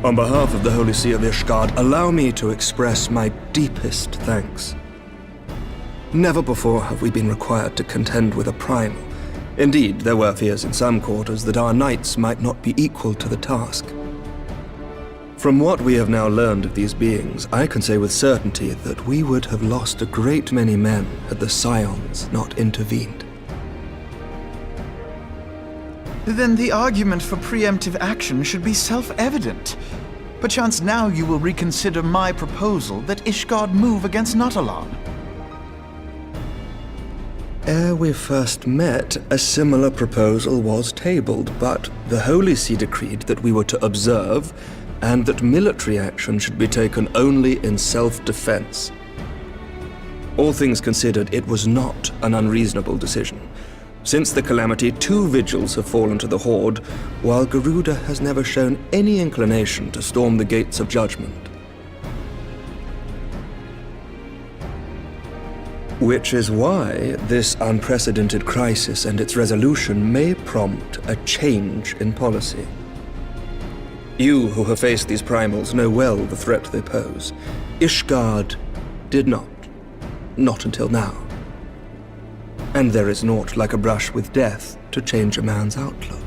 On behalf of the Holy See of Ishgard, allow me to express my deepest thanks. Never before have we been required to contend with a primal. Indeed, there were fears in some quarters that our knights might not be equal to the task. From what we have now learned of these beings, I can say with certainty that we would have lost a great many men had the Scions not intervened. Then the argument for preemptive action should be self-evident. Perchance now you will reconsider my proposal that Ishgard move against Nautalon. Ere we first met, a similar proposal was tabled, but the Holy See decreed that we were to observe, and that military action should be taken only in self-defense. All things considered, it was not an unreasonable decision. Since the calamity, 2 vigils have fallen to the Horde, while Garuda has never shown any inclination to storm the gates of judgment. Which is why this unprecedented crisis and its resolution may prompt a change in policy. You who have faced these primals know well the threat they pose. Ishgard did not. Not until now. And there is naught like a brush with death to change a man's outlook.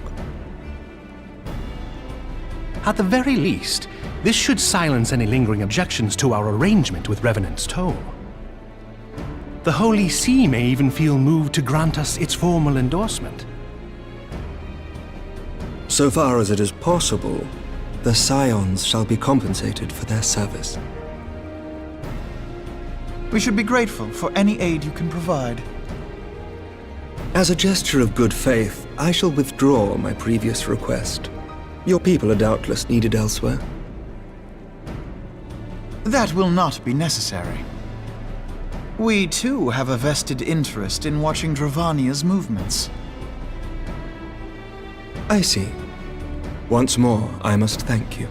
At the very least, this should silence any lingering objections to our arrangement with Revenant's Toll. The Holy See may even feel moved to grant us its formal endorsement. So far as it is possible, the Scions shall be compensated for their service. We should be grateful for any aid you can provide. As a gesture of good faith, I shall withdraw my previous request. Your people are doubtless needed elsewhere. That will not be necessary. We too have a vested interest in watching Dravania's movements. I see. Once more, I must thank you.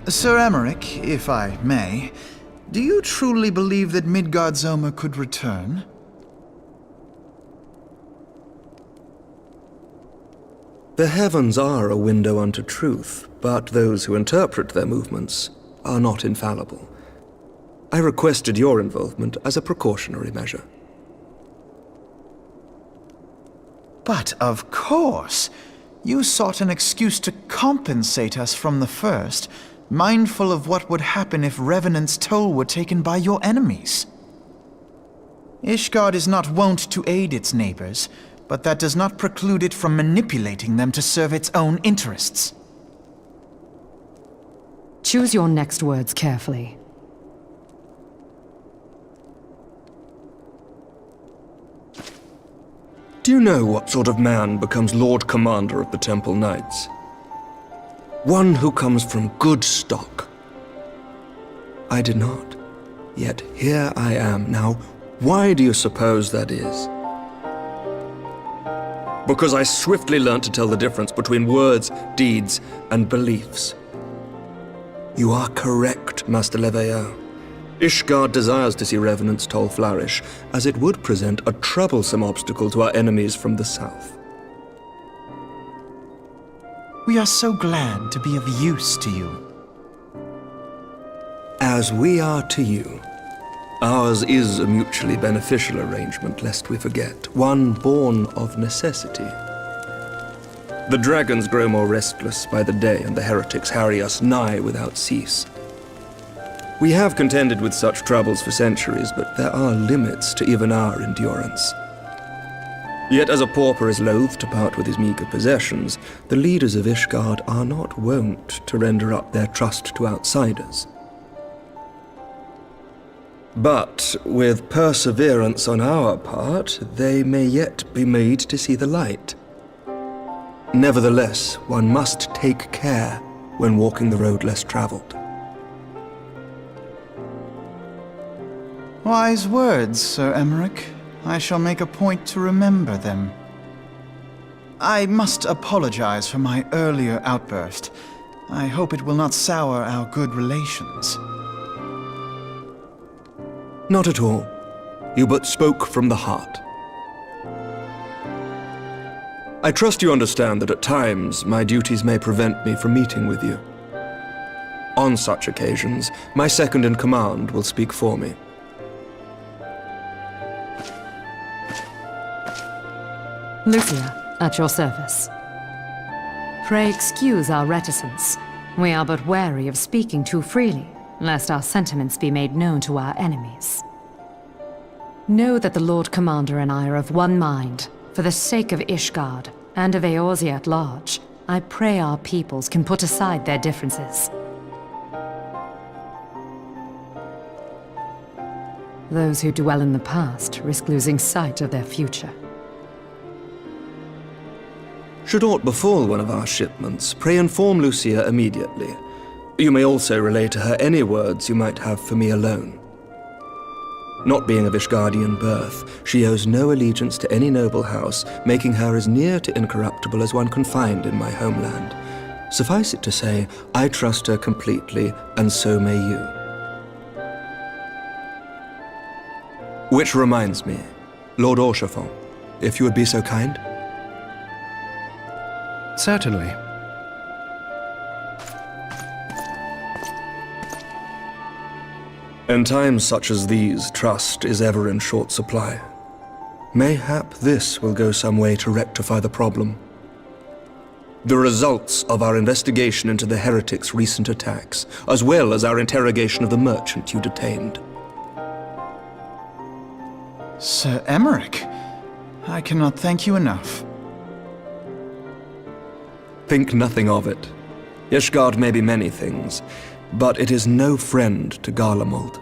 Sir Emmerich, if I may, do you truly believe that Midgardsormr could return? The heavens are a window unto truth, but those who interpret their movements are not infallible. I requested your involvement as a precautionary measure. But of course! You sought an excuse to compensate us from the first, mindful of what would happen if Revenant's Toll were taken by your enemies. Ishgard is not wont to aid its neighbors, but that does not preclude it from manipulating them to serve its own interests. Choose your next words carefully. Do you know what sort of man becomes Lord Commander of the Temple Knights? One who comes from good stock. I did not. Yet here I am now. Why do you suppose that is? Because I swiftly learnt to tell the difference between words, deeds, and beliefs. You are correct, Master Leveilleur. Ishgard desires to see Revenant's Toll flourish, as it would present a troublesome obstacle to our enemies from the south. We are so glad to be of use to you. As we are to you. Ours is a mutually beneficial arrangement, lest we forget, one born of necessity. The dragons grow more restless by the day, and the heretics harry us nigh without cease. We have contended with such troubles for centuries, but there are limits to even our endurance. Yet as a pauper is loath to part with his meager possessions, the leaders of Ishgard are not wont to render up their trust to outsiders. But with perseverance on our part, they may yet be made to see the light. Nevertheless, one must take care when walking the road less traveled. Wise words, Sir Emmerich. I shall make a point to remember them. I must apologize for my earlier outburst. I hope it will not sour our good relations. Not at all. You but spoke from the heart. I trust you understand that at times my duties may prevent me from meeting with you. On such occasions, my second-in-command will speak for me. Lucia, at your service. Pray excuse our reticence. We are but wary of speaking too freely, lest our sentiments be made known to our enemies. Know that the Lord Commander and I are of one mind. For the sake of Ishgard, and of Eorzea at large, I pray our peoples can put aside their differences. Those who dwell in the past risk losing sight of their future. Should aught befall one of our shipments, pray inform Lucia immediately. You may also relay to her any words you might have for me alone. Not being of Ishgardian birth, she owes no allegiance to any noble house, making her as near to incorruptible as one can find in my homeland. Suffice it to say, I trust her completely, and so may you. Which reminds me, Lord Orchefort, if you would be so kind. Certainly. In times such as these, trust is ever in short supply. Mayhap this will go some way to rectify the problem. The results of our investigation into the heretics' recent attacks, as well as our interrogation of the merchant you detained. Sir Emmerich, I cannot thank you enough. Think nothing of it. Ishgard may be many things, but it is no friend to Garlemald.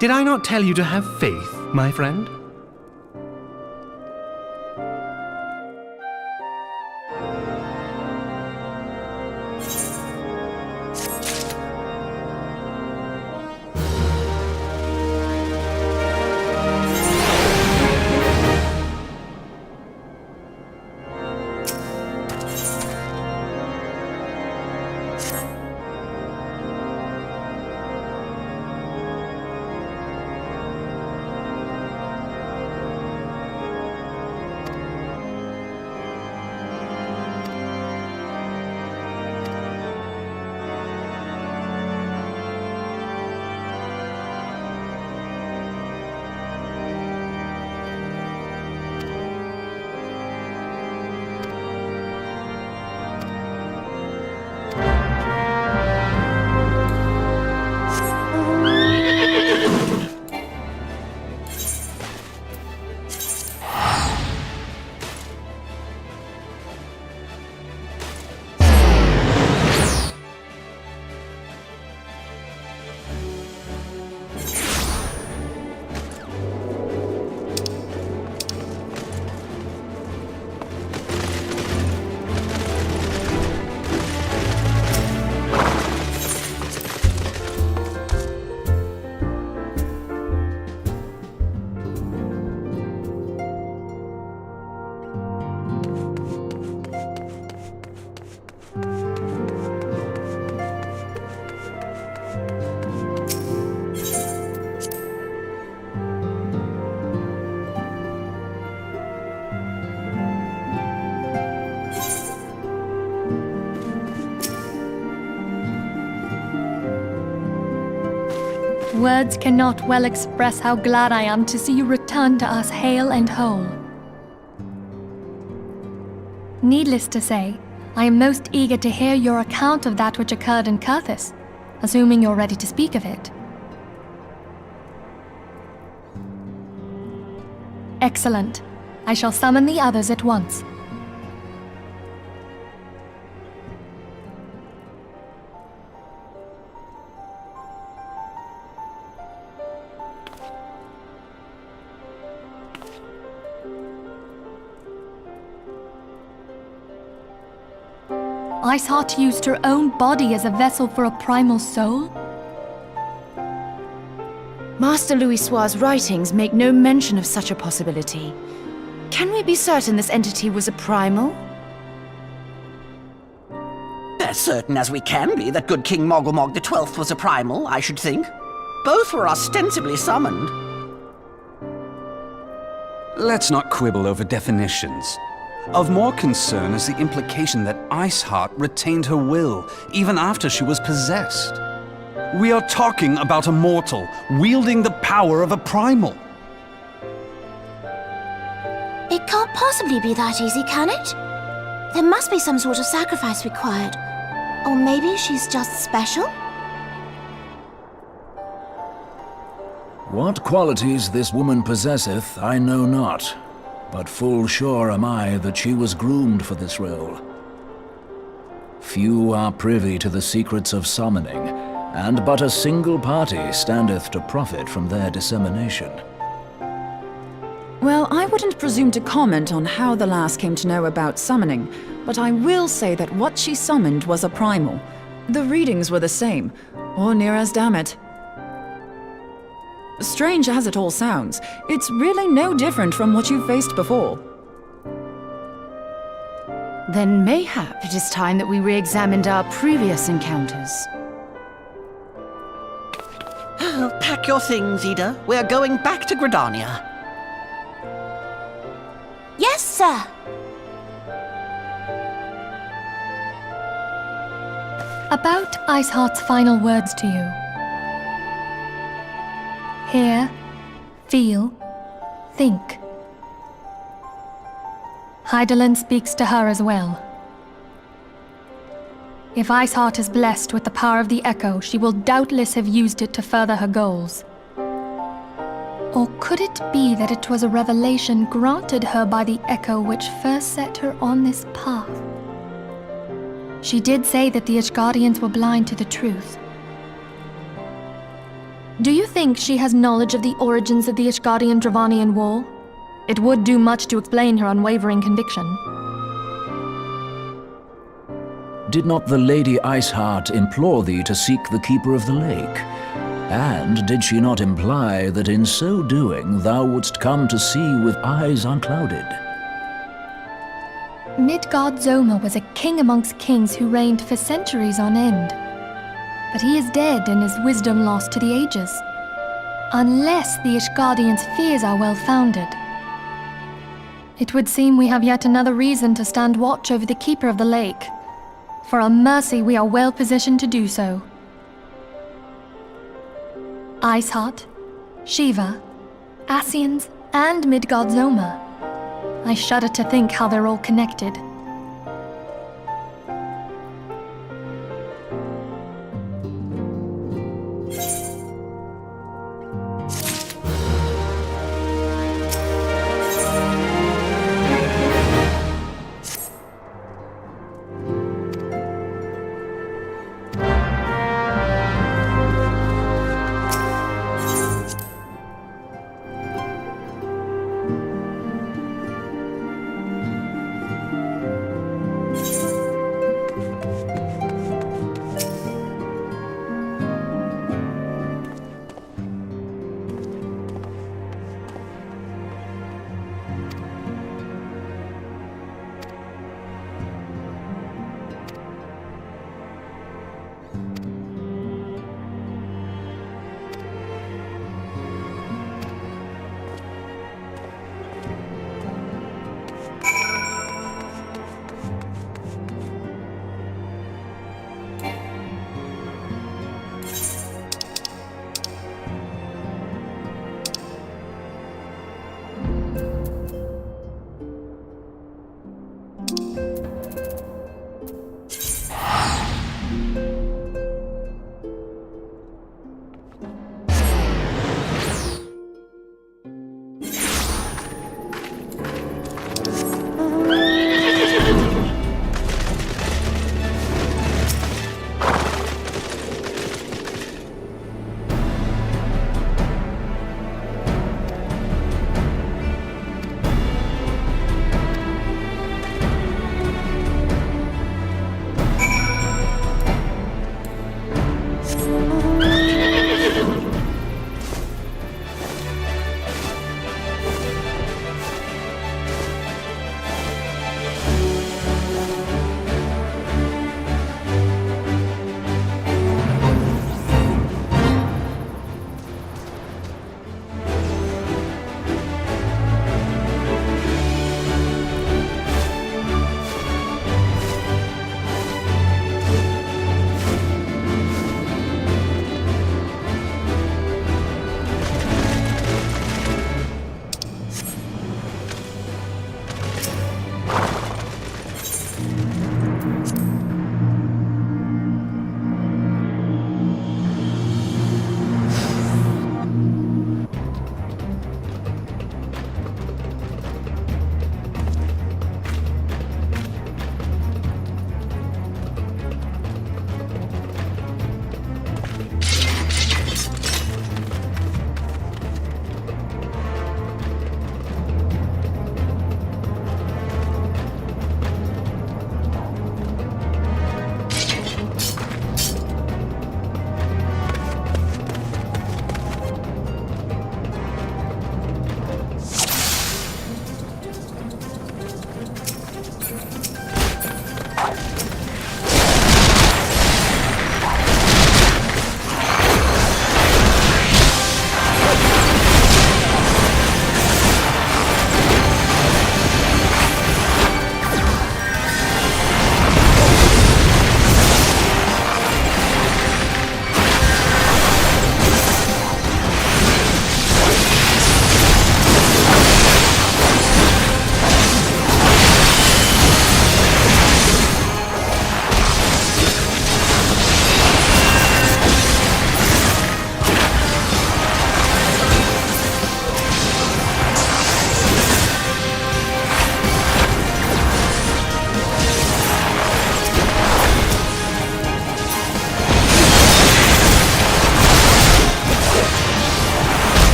Did I not tell you to have faith, my friend? Words cannot well express how glad I am to see you return to us hale and whole. Needless to say, I am most eager to hear your account of that which occurred in Kurthis, assuming you're ready to speak of it. Excellent. I shall summon the others at once. Iceheart used her own body as a vessel for a primal soul? Master Louisoir's writings make no mention of such a possibility. Can we be certain this entity was a primal? As certain as we can be that good King Mogulmog XII was a primal, I should think. Both were ostensibly summoned. Let's not quibble over definitions. Of more concern is the implication that Iceheart retained her will even after she was possessed. We are talking about a mortal wielding the power of a primal. It can't possibly be that easy, can it? There must be some sort of sacrifice required. Or maybe she's just special? What qualities this woman possesseth, I know not, but full sure am I that she was groomed for this role. Few are privy to the secrets of summoning, and but a single party standeth to profit from their dissemination. Well, I wouldn't presume to comment on how the lass came to know about summoning, but I will say that what she summoned was a primal. The readings were the same, or near as damn it. Strange as it all sounds, it's really no different from what you've faced before. Then mayhap it is time that we re-examined our previous encounters. Pack your things, Ida. We're going back to Gridania. Yes, sir. About Iceheart's final words to you. Hear, feel, think. Hydaelyn speaks to her as well. If Iceheart is blessed with the power of the Echo, she will doubtless have used it to further her goals. Or could it be that it was a revelation granted her by the Echo which first set her on this path? She did say that the Ishgardians were blind to the truth. Do you think she has knowledge of the origins of the Ishgardian-Dravanian War? It would do much to explain her unwavering conviction. Did not the Lady Iceheart implore thee to seek the Keeper of the Lake? And did she not imply that in so doing thou wouldst come to see with eyes unclouded? Midgard-Zoma was a king amongst kings who reigned for centuries on end. But he is dead and his wisdom lost to the ages. Unless the Ishgardians' fears are well-founded. It would seem we have yet another reason to stand watch over the Keeper of the Lake. For a mercy, we are well positioned to do so. Iceheart, Shiva, Ascians, and Midgard-Zoma. I shudder to think how they're all connected.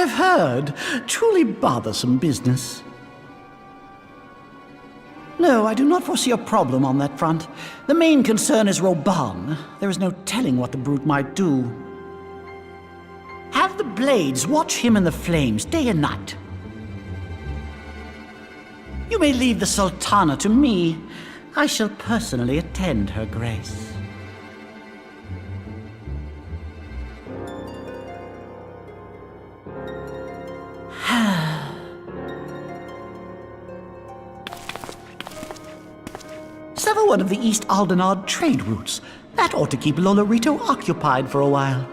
I've heard. Truly bothersome business. No, I do not foresee a problem on that front. The main concern is Roban. There is no telling what the brute might do. Have the blades watch him in the flames day and night. You may leave the Sultana to me. I shall personally attend her grace. Sever one of the East Aldenard trade routes. That ought to keep Lolorito occupied for a while.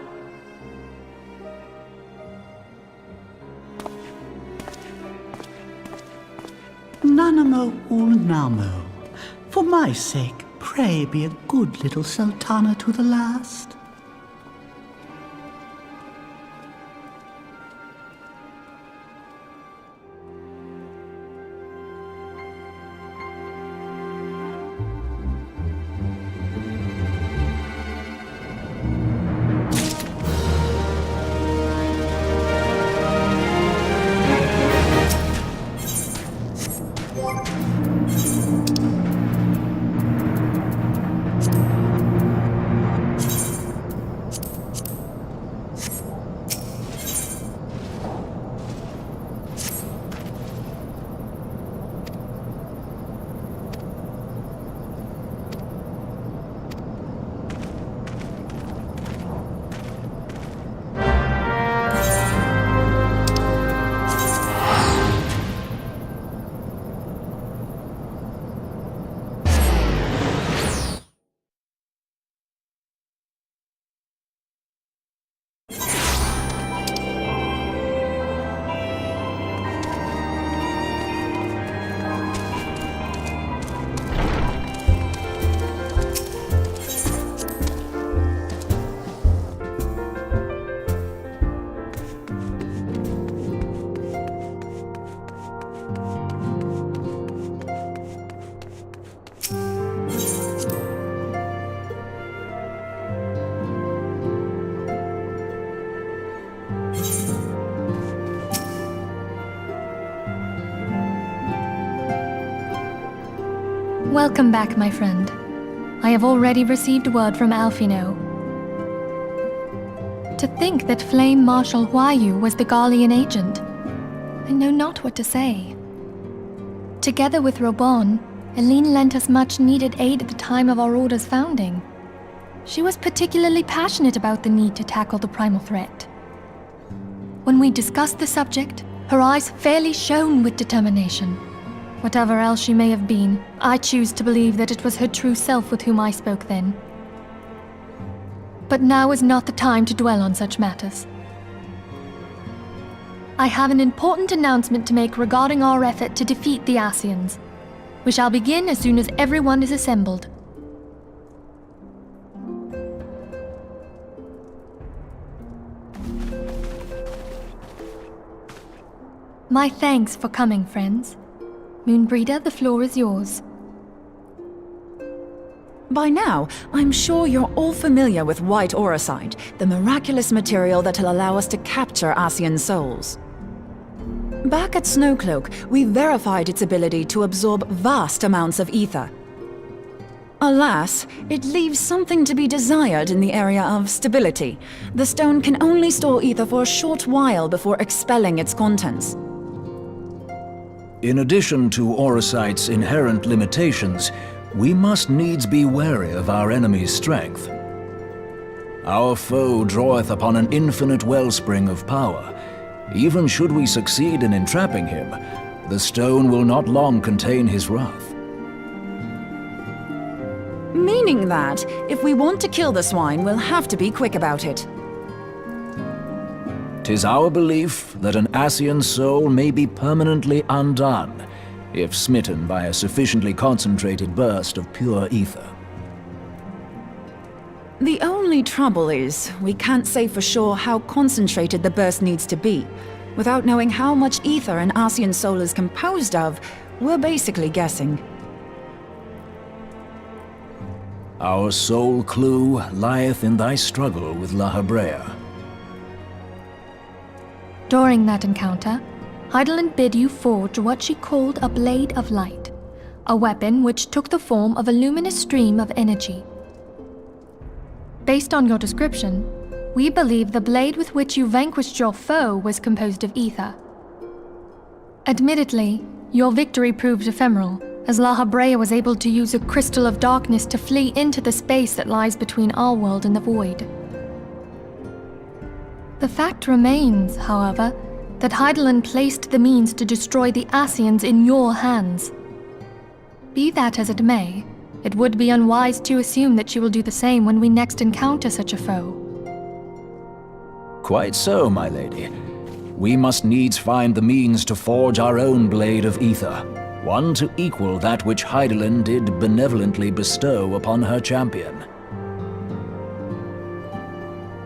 Nanamo Ulnamo. For my sake, pray be a good little Sultana to the last. Welcome back, my friend. I have already received word from Alfino. To think that Flame Marshal Huayu was the Garlean agent, I know not what to say. Together with Robon, Eline lent us much-needed aid at the time of our Order's founding. She was particularly passionate about the need to tackle the primal threat. When we discussed the subject, her eyes fairly shone with determination. Whatever else she may have been, I choose to believe that it was her true self with whom I spoke then. But now is not the time to dwell on such matters. I have an important announcement to make regarding our effort to defeat the Asians. We shall begin as soon as everyone is assembled. My thanks for coming, friends. Moonbreeder, the floor is yours. By now, I'm sure you're all familiar with White Auracite, the miraculous material that'll allow us to capture Asian souls. Back at Snowcloak, we verified its ability to absorb vast amounts of ether. Alas, it leaves something to be desired in the area of stability. The stone can only store ether for a short while before expelling its contents. In addition to Auracite's inherent limitations, we must needs be wary of our enemy's strength. Our foe draweth upon an infinite wellspring of power. Even should we succeed in entrapping him, the stone will not long contain his wrath. Meaning that, if we want to kill the swine, we'll have to be quick about it. 'Tis our belief that an Asian soul may be permanently undone, if smitten by a sufficiently concentrated burst of pure ether. The only trouble is, we can't say for sure how concentrated the burst needs to be. Without knowing how much ether an Asian soul is composed of, we're basically guessing. Our sole clue lieth in thy struggle with La Habrea. During that encounter, Hydaelyn bid you forge what she called a Blade of Light, a weapon which took the form of a luminous stream of energy. Based on your description, we believe the blade with which you vanquished your foe was composed of ether. Admittedly, your victory proved ephemeral, as La Habrea was able to use a crystal of darkness to flee into the space that lies between our world and the void. The fact remains, however, that Hydaelyn placed the means to destroy the Ascians in your hands. Be that as it may, it would be unwise to assume that she will do the same when we next encounter such a foe. Quite so, my lady. We must needs find the means to forge our own blade of ether, one to equal that which Hydaelyn did benevolently bestow upon her champion.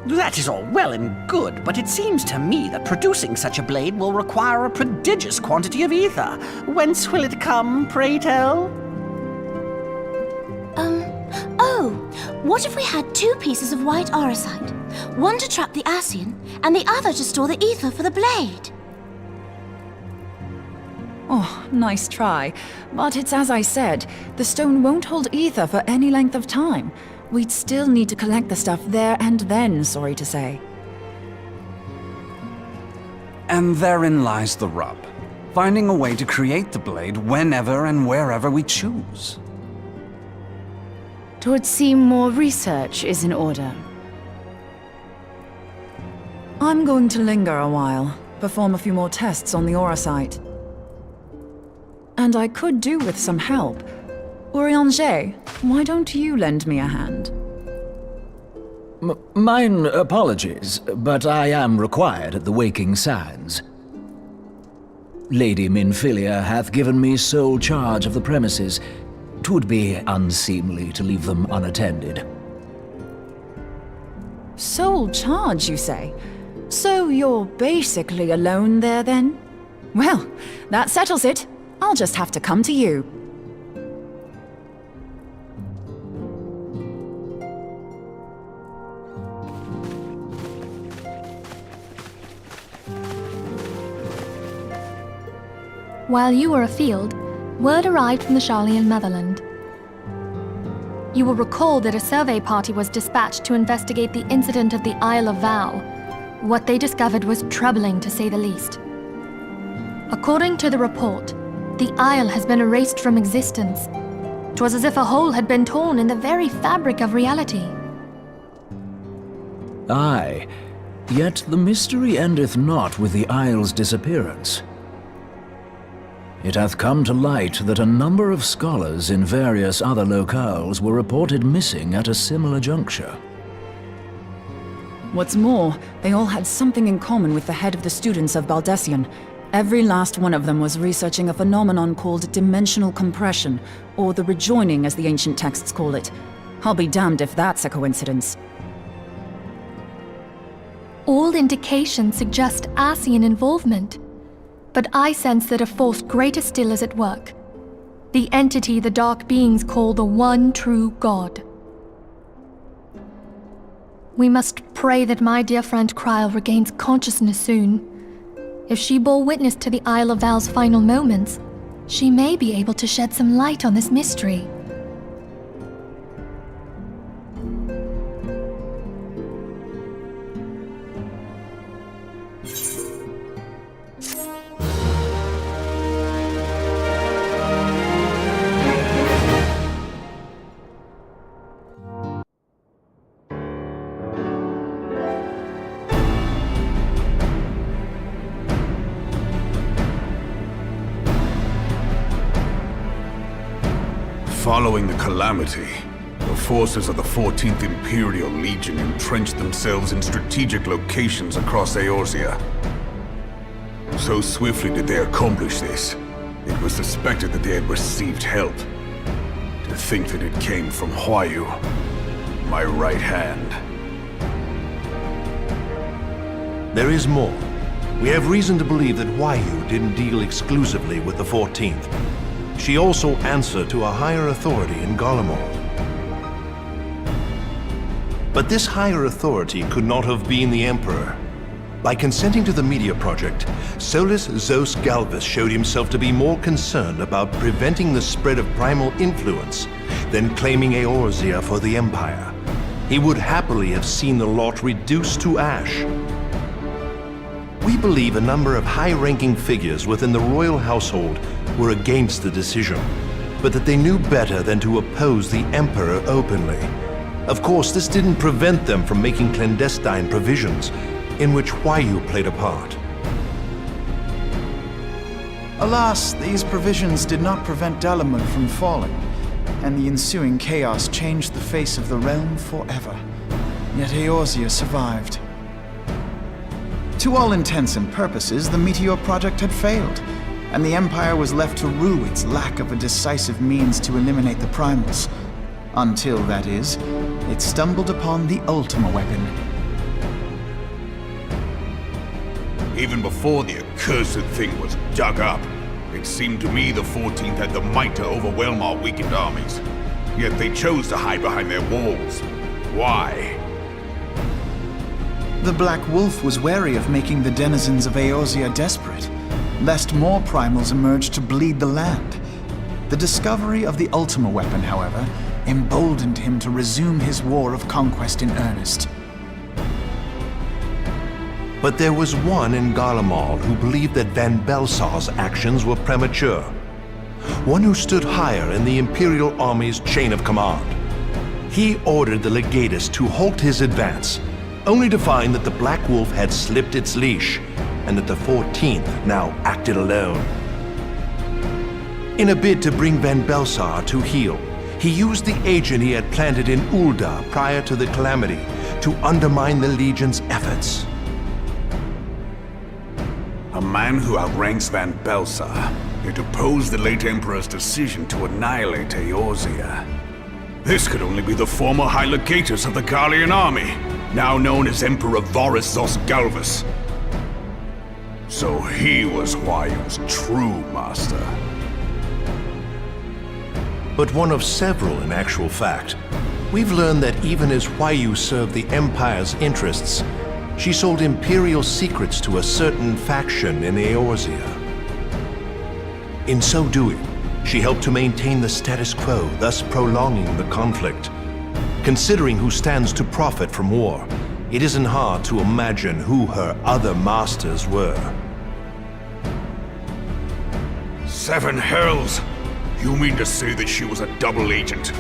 That is all well and good, but it seems to me that producing such a blade will require a prodigious quantity of ether. Whence will it come, pray tell? What if we had 2 pieces of white auricite? One to trap the Ascian, and the other to store the ether for the blade. Oh, nice try. But it's as I said, the stone won't hold ether for any length of time. We'd still need to collect the stuff there and then, sorry to say. And therein lies the rub. Finding a way to create the blade whenever and wherever we choose. 'Twould seem more research is in order. I'm going to linger a while, perform a few more tests on the auricite. And I could do with some help. Urianger, why don't you lend me a hand? Mine apologies, but I am required at the Waking Sands. Lady Minfilia hath given me sole charge of the premises. 'Twould be unseemly to leave them unattended. Sole charge, you say? So you're basically alone there, then? Well, that settles it. I'll just have to come to you. While you were afield, word arrived from the Sharlayan motherland. You will recall that a survey party was dispatched to investigate the incident of the Isle of Val. What they discovered was troubling, to say the least. According to the report, the isle has been erased from existence. 'Twas as if a hole had been torn in the very fabric of reality. Aye, yet the mystery endeth not with the isle's disappearance. It hath come to light that a number of scholars in various other locales were reported missing at a similar juncture. What's more, they all had something in common with the head of the students of Baldessian. Every last one of them was researching a phenomenon called dimensional compression, or the rejoining as the ancient texts call it. I'll be damned if that's a coincidence. All indications suggest Ascian involvement. But I sense that a force greater still is at work. The entity the Dark Beings call the One True God. We must pray that my dear friend Kryl regains consciousness soon. If she bore witness to the Isle of Val's final moments, she may be able to shed some light on this mystery. Following the calamity, the forces of the 14th Imperial Legion entrenched themselves in strategic locations across Eorzea. So swiftly did they accomplish this, it was suspected that they had received help. To think that it came from Huayu, my right hand. There is more. We have reason to believe that Huayu didn't deal exclusively with the 14th. She also answered to a higher authority in Garlemald. But this higher authority could not have been the Emperor. By consenting to the Meteor Project, Solus Zos Galvus showed himself to be more concerned about preventing the spread of primal influence than claiming Eorzea for the Empire. He would happily have seen the lot reduced to ash. We believe a number of high-ranking figures within the royal household were against the decision, but that they knew better than to oppose the Emperor openly. Of course, this didn't prevent them from making clandestine provisions, in which Huayu played a part. Alas, these provisions did not prevent Dalamud from falling, and the ensuing chaos changed the face of the realm forever. Yet Eorzea survived. To all intents and purposes, the Meteor Project had failed, and the Empire was left to rue its lack of a decisive means to eliminate the primals. Until, that is, it stumbled upon the Ultima weapon. Even before the accursed thing was dug up, it seemed to me the 14th had the might to overwhelm our weakened armies. Yet they chose to hide behind their walls. Why? The Black Wolf was wary of making the denizens of Eorzea desperate, lest more primals emerge to bleed the land. The discovery of the Ultima weapon, however, emboldened him to resume his war of conquest in earnest. But there was one in Garlemald who believed that Van Belsar's actions were premature. One who stood higher in the Imperial Army's chain of command. He ordered the Legatus to halt his advance, only to find that the Black Wolf had slipped its leash, and that the 14th now acted alone. In a bid to bring Van Belsar to heel, he used the agent he had planted in Ul'dah prior to the Calamity to undermine the Legion's efforts. A man who outranks Van Belsar, yet opposed the late Emperor's decision to annihilate Eorzea. This could only be the former High Legatus of the Garlean army, now known as Emperor Varus Zos Galvus. So he was Huayu's true master. But one of several in actual fact. We've learned that even as Huayu served the Empire's interests, she sold Imperial secrets to a certain faction in Eorzea. In so doing, she helped to maintain the status quo, thus prolonging the conflict. Considering who stands to profit from war, it isn't hard to imagine who her other masters were. 7 hells! You mean to say that she was a double agent?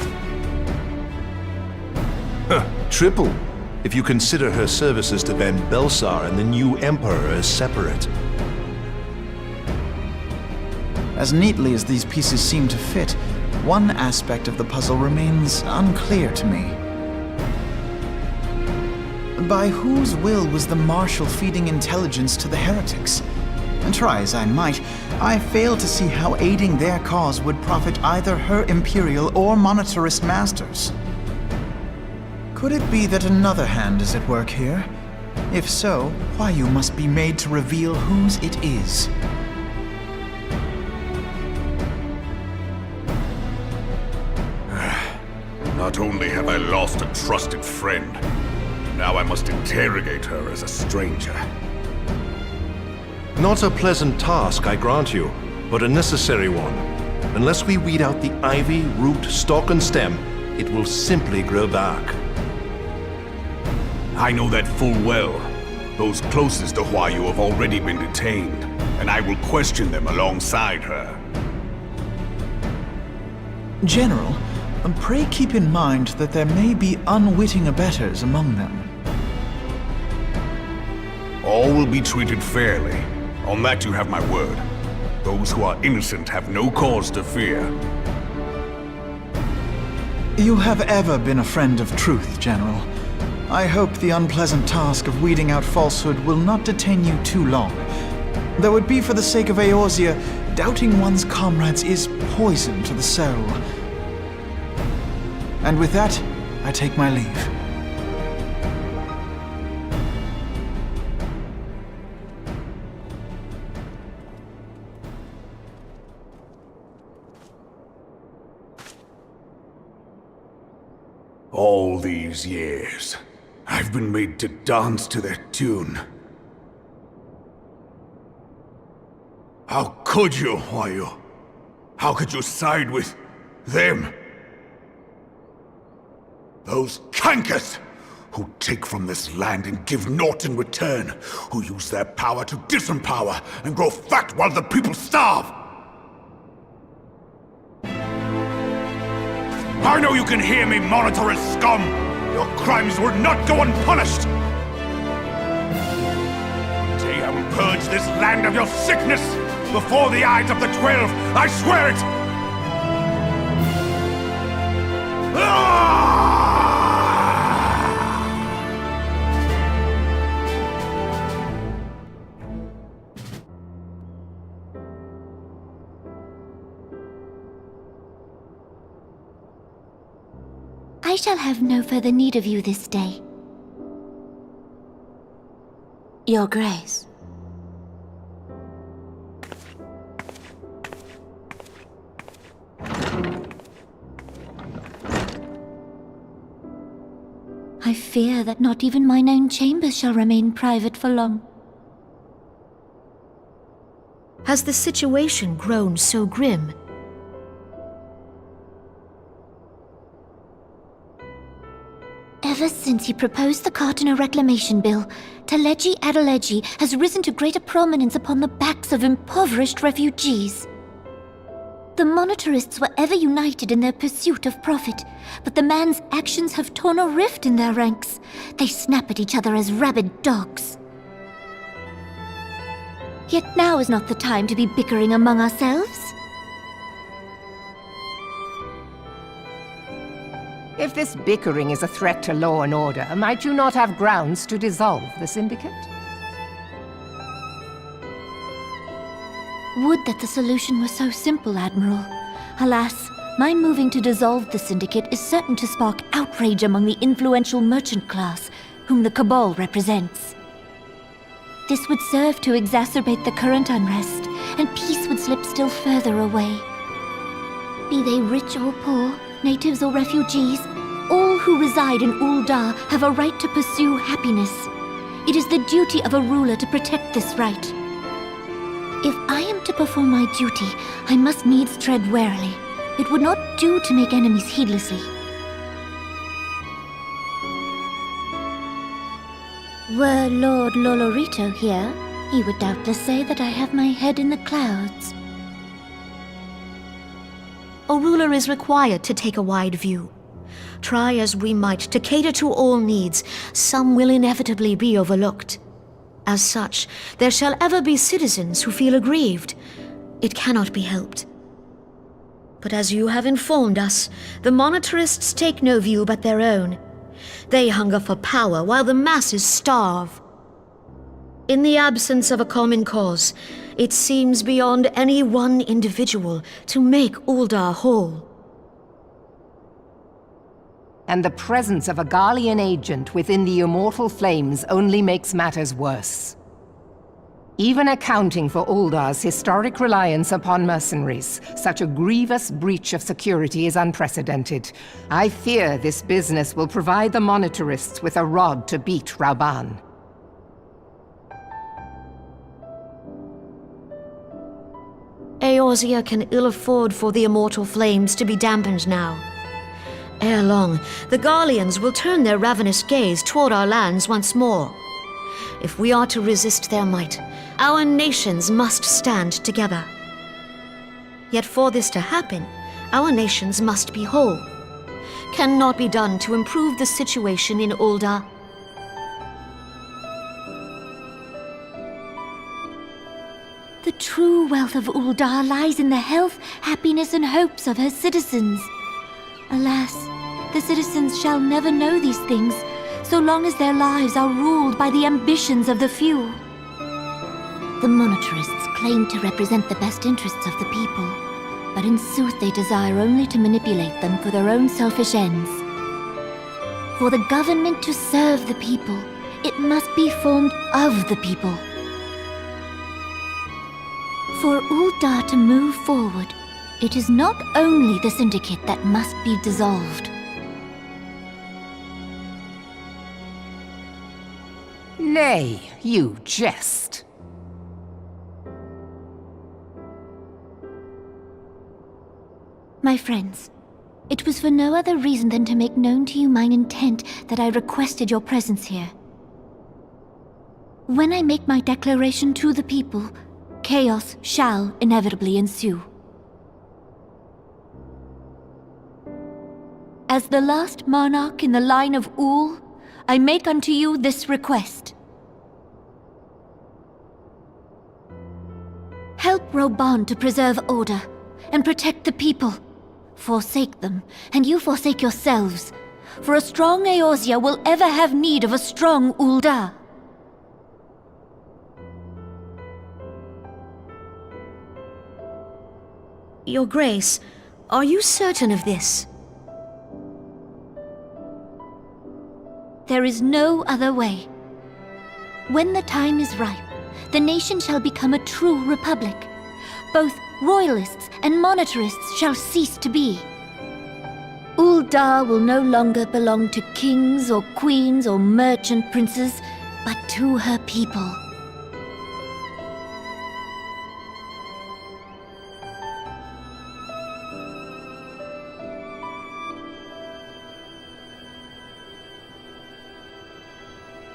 Triple, if you consider her services to Van Belsar and the new Emperor as separate. As neatly as these pieces seem to fit, one aspect of the puzzle remains unclear to me. By whose will was the Marshal feeding intelligence to the heretics? And try as I might, I fail to see how aiding their cause would profit either her Imperial or monetarist masters. Could it be that another hand is at work here? If so, Huayu must be made to reveal whose it is. Not only have I lost a trusted friend, now I must interrogate her as a stranger. Not a pleasant task, I grant you, but a necessary one. Unless we weed out the ivy, root, stalk, and stem, it will simply grow back. I know that full well. Those closest to Huayu have already been detained, and I will question them alongside her. General, pray keep in mind that there may be unwitting abettors among them. All will be treated fairly. On that you have my word. Those who are innocent have no cause to fear. You have ever been a friend of truth, General. I hope the unpleasant task of weeding out falsehood will not detain you too long. Though it be for the sake of Eorzea, doubting one's comrades is poison to the soul. And with that, I take my leave. All these years, I've been made to dance to their tune. How could you, Huayu? How could you side with them? Those cankers who take from this land and give naught in return, who use their power to disempower and grow fat while the people starve. I know you can hear me, monitorous scum! Your crimes will not go unpunished! Until you have purged this land of your sickness, before the eyes of the 12, I swear it! I shall have no further need of you this day. Your Grace. I fear that not even mine own chambers shall remain private for long. Has the situation grown so grim? Ever since he proposed the Cartiner Reclamation Bill, Teleji Adeleji has risen to greater prominence upon the backs of impoverished refugees. The monetarists were ever united in their pursuit of profit, but the man's actions have torn a rift in their ranks. They snap at each other as rabid dogs. Yet now is not the time to be bickering among ourselves. If this bickering is a threat to law and order, might you not have grounds to dissolve the Syndicate? Would that the solution were so simple, Admiral. Alas, my moving to dissolve the Syndicate is certain to spark outrage among the influential merchant class, whom the Cabal represents. This would serve to exacerbate the current unrest, and peace would slip still further away. Be they rich or poor, natives or refugees, all who reside in Ul'dah have a right to pursue happiness. It is the duty of a ruler to protect this right. If I am to perform my duty, I must needs tread warily. It would not do to make enemies heedlessly. Were Lord Lolorito here, he would doubtless say that I have my head in the clouds. A ruler is required to take a wide view. Try as we might to cater to all needs, some will inevitably be overlooked. As such, there shall ever be citizens who feel aggrieved. It cannot be helped. But as you have informed us, the monetarists take no view but their own. They hunger for power while the masses starve. In the absence of a common cause, it seems beyond any one individual to make Ul'dah whole. And the presence of a Garlean agent within the Immortal Flames only makes matters worse. Even accounting for Ul'dah's historic reliance upon mercenaries, such a grievous breach of security is unprecedented. I fear this business will provide the monetarists with a rod to beat Rauban. Eorzea can ill afford for the Immortal Flames to be dampened now. Ere long, the Garleans will turn their ravenous gaze toward our lands once more. If we are to resist their might, our nations must stand together. Yet for this to happen, our nations must be whole. Cannot be done to improve the situation in Ul'dah. The true wealth of Ul'dah lies in the health, happiness, and hopes of her citizens. Alas, the citizens shall never know these things, so long as their lives are ruled by the ambitions of the few. The monetarists claim to represent the best interests of the people, but in sooth they desire only to manipulate them for their own selfish ends. For the government to serve the people, it must be formed of the people. For Ul'dah to move forward, it is not only the Syndicate that must be dissolved. Nay, you jest. My friends, it was for no other reason than to make known to you mine intent that I requested your presence here. When I make my declaration to the people, chaos shall inevitably ensue. As the last monarch in the line of Ul, I make unto you this request. Help Roban to preserve order and protect the people. Forsake them, and you forsake yourselves, for a strong Eorzea will ever have need of a strong Ul'dah. Your Grace, are you certain of this? There is no other way. When the time is ripe, the nation shall become a true republic. Both royalists and monetarists shall cease to be. Ul'dah will no longer belong to kings or queens or merchant princes, but to her people.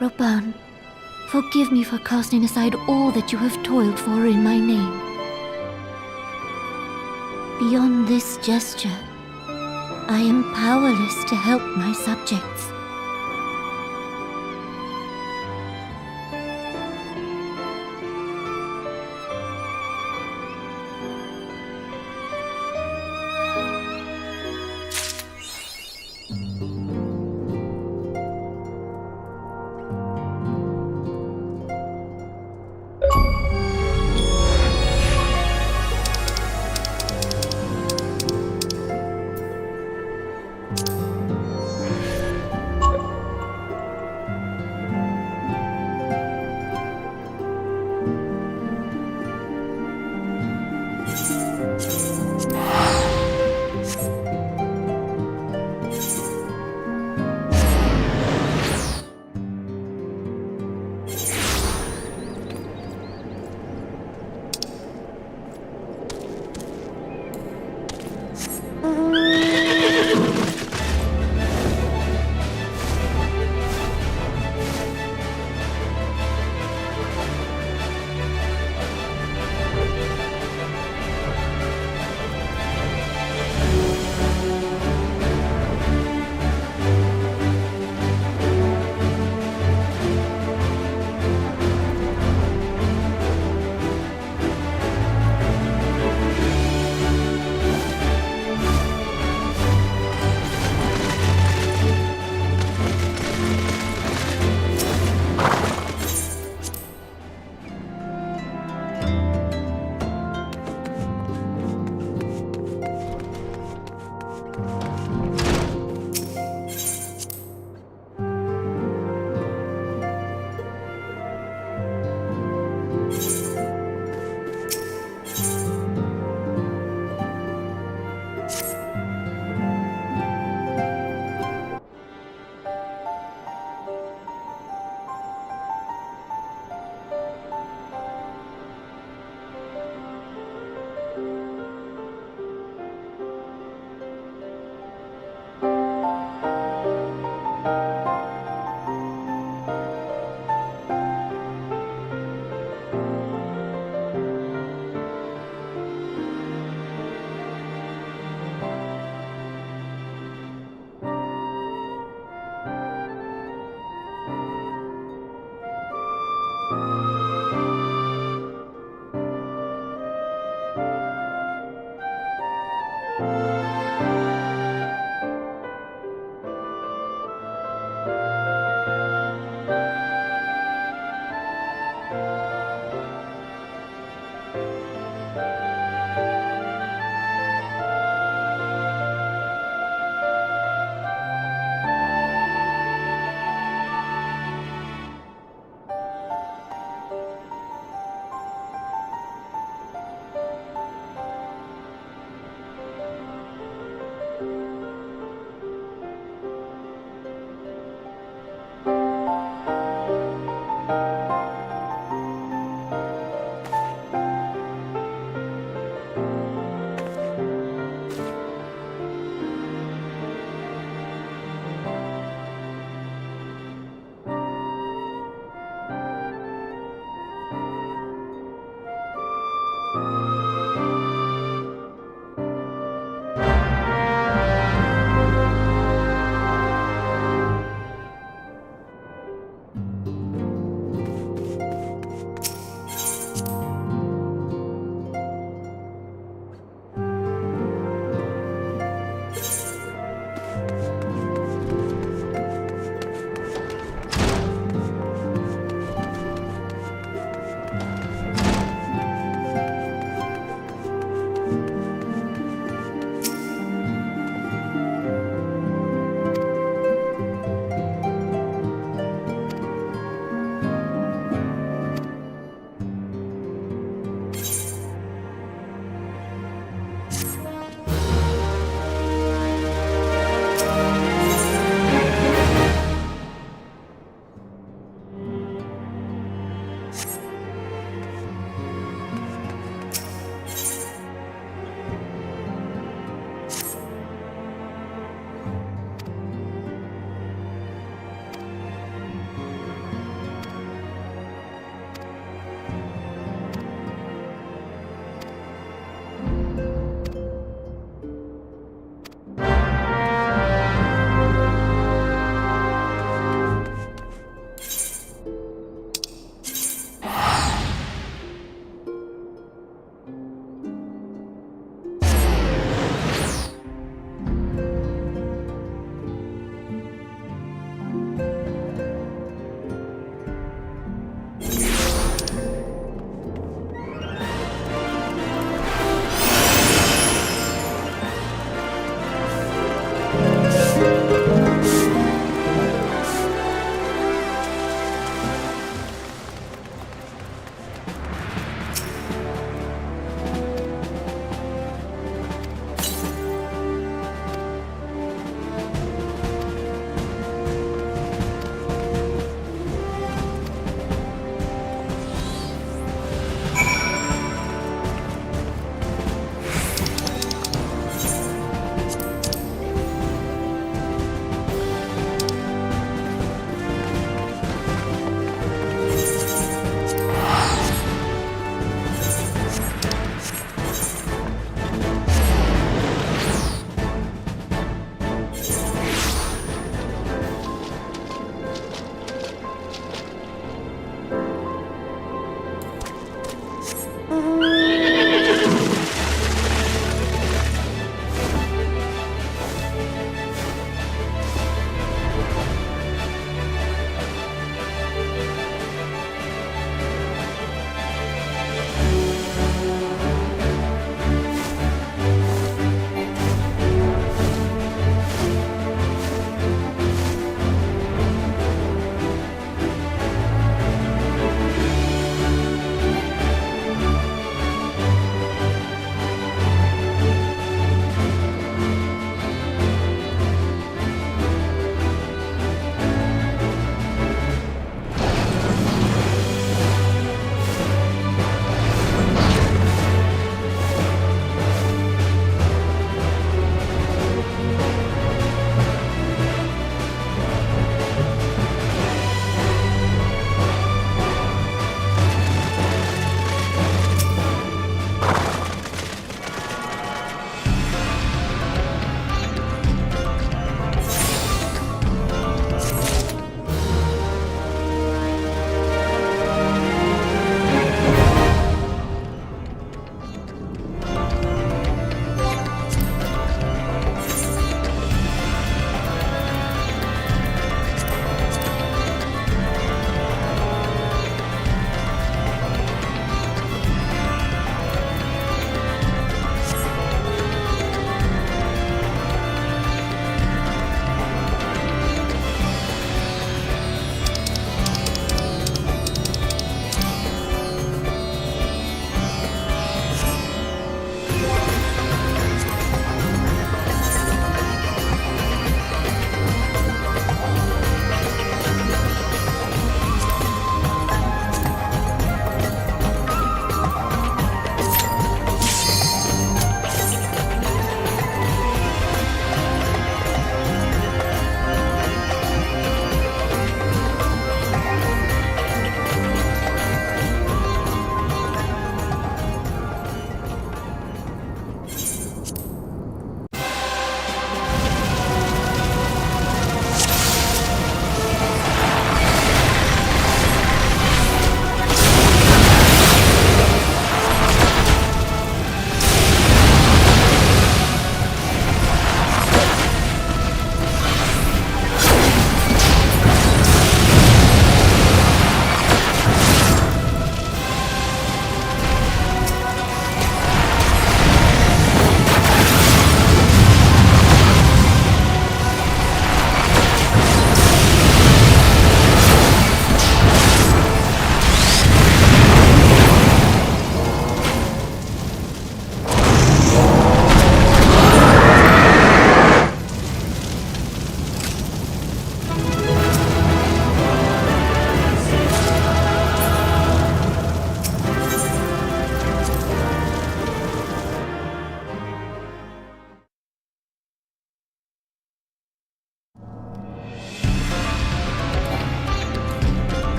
Roban, forgive me for casting aside all that you have toiled for in my name. Beyond this gesture, I am powerless to help my subjects.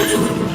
you